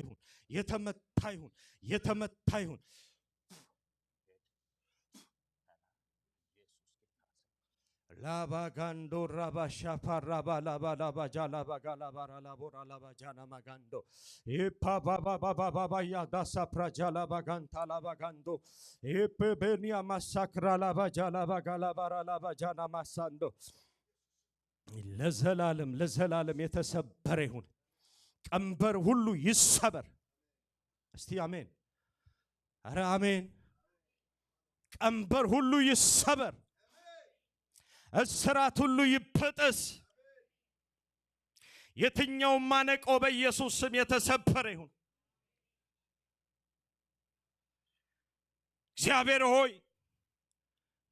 ይሁን፣ የተመታ ይሁን፣ የተመታ ይሁን። ላባጋንዶ ራባሻፓ ራባላባላባ ጃላባጋላባራ ላቦራ ላባጃና ማጋንዶ ኢፓባባባባባያ ዳሳ ፕራጃላባጋንታ ላባጋንዶ ኢፕቤኒያ ማሳክራ ላባጃላባጋላባራ ላባጃና ማሳንዶ ለዘላለም ለዘላለም የተሰበረ ይሁን። ቀንበር ሁሉ ይሰበር። እስቲ አሜን። አረ አሜን። ቀንበር ሁሉ ይሰበር። እስራት ሁሉ ይበጠስ። የትኛው ማነቆ በኢየሱስ ስም የተሰበረ ይሁን። እግዚአብሔር ሆይ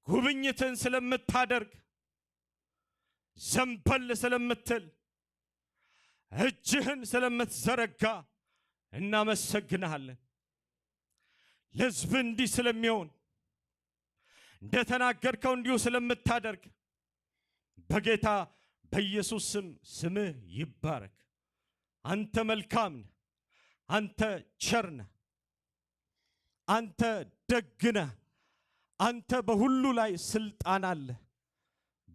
ጉብኝትን ስለምታደርግ ዘንበል ስለምትል እጅህን ስለምትዘረጋ እናመሰግናለን። ለሕዝብ እንዲህ ስለሚሆን እንደተናገርከው እንዲሁ ስለምታደርግ በጌታ በኢየሱስ ስም ስምህ ይባረክ። አንተ መልካም ነህ፣ አንተ ቸር ነህ፣ አንተ ደግ ነህ፣ አንተ በሁሉ ላይ ስልጣን አለ።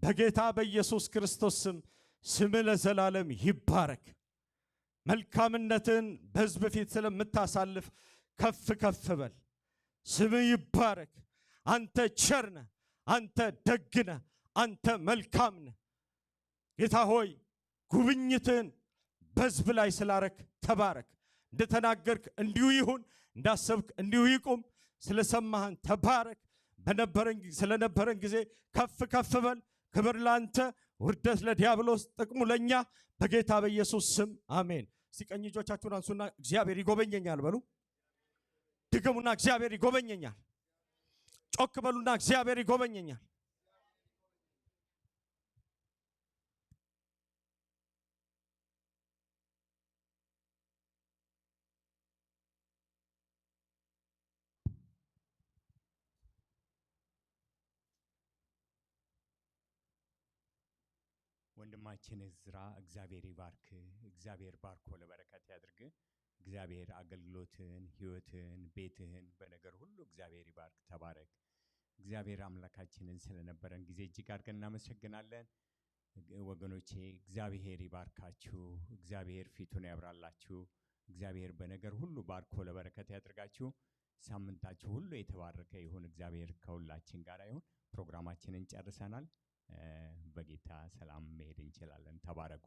በጌታ በኢየሱስ ክርስቶስ ስም ስምህ ለዘላለም ይባረክ። መልካምነትን በሕዝብ ፊት ስለምታሳልፍ ከፍ ከፍ በል። ስምህ ይባረክ። አንተ ቸር ነህ፣ አንተ ደግ ነህ፣ አንተ መልካም ነህ። ጌታ ሆይ ጉብኝትን በሕዝብ ላይ ስላረክ ተባረክ። እንደተናገርክ እንዲሁ ይሁን፣ እንዳሰብክ እንዲሁ ይቁም። ስለሰማህን ተባረክ። ስለነበረን ጊዜ ከፍ ከፍ በል። ክብር ላንተ፣ ውርደት ለዲያብሎስ፣ ጥቅሙ ለኛ። በጌታ በኢየሱስ ስም አሜን። እስቲ ቀኝ እጆቻችሁን አንሱና እግዚአብሔር ይጎበኘኛል በሉ። ድገሙና እግዚአብሔር ይጎበኘኛል። ጮክ በሉና እግዚአብሔር ይጎበኘኛል። ወንድማችን እዝራ እግዚአብሔር ይባርክ። እግዚአብሔር ባርኮ ለበረከት ያድርግ። እግዚአብሔር አገልግሎትን፣ ህይወትን፣ ቤትህን በነገር ሁሉ እግዚአብሔር ይባርክ። ተባረክ። እግዚአብሔር አምላካችንን ስለነበረን ጊዜ እጅግ አድርገን እናመሰግናለን። ወገኖቼ እግዚአብሔር ይባርካችሁ። እግዚአብሔር ፊቱን ያብራላችሁ። እግዚአብሔር በነገር ሁሉ ባርኮ ለበረከት ያድርጋችሁ። ሳምንታችሁ ሁሉ የተባረከ ይሁን። እግዚአብሔር ከሁላችን ጋር ይሁን። ፕሮግራማችንን ጨርሰናል። በጌታ ሰላም መሄድ እንችላለን። ተባረኩ።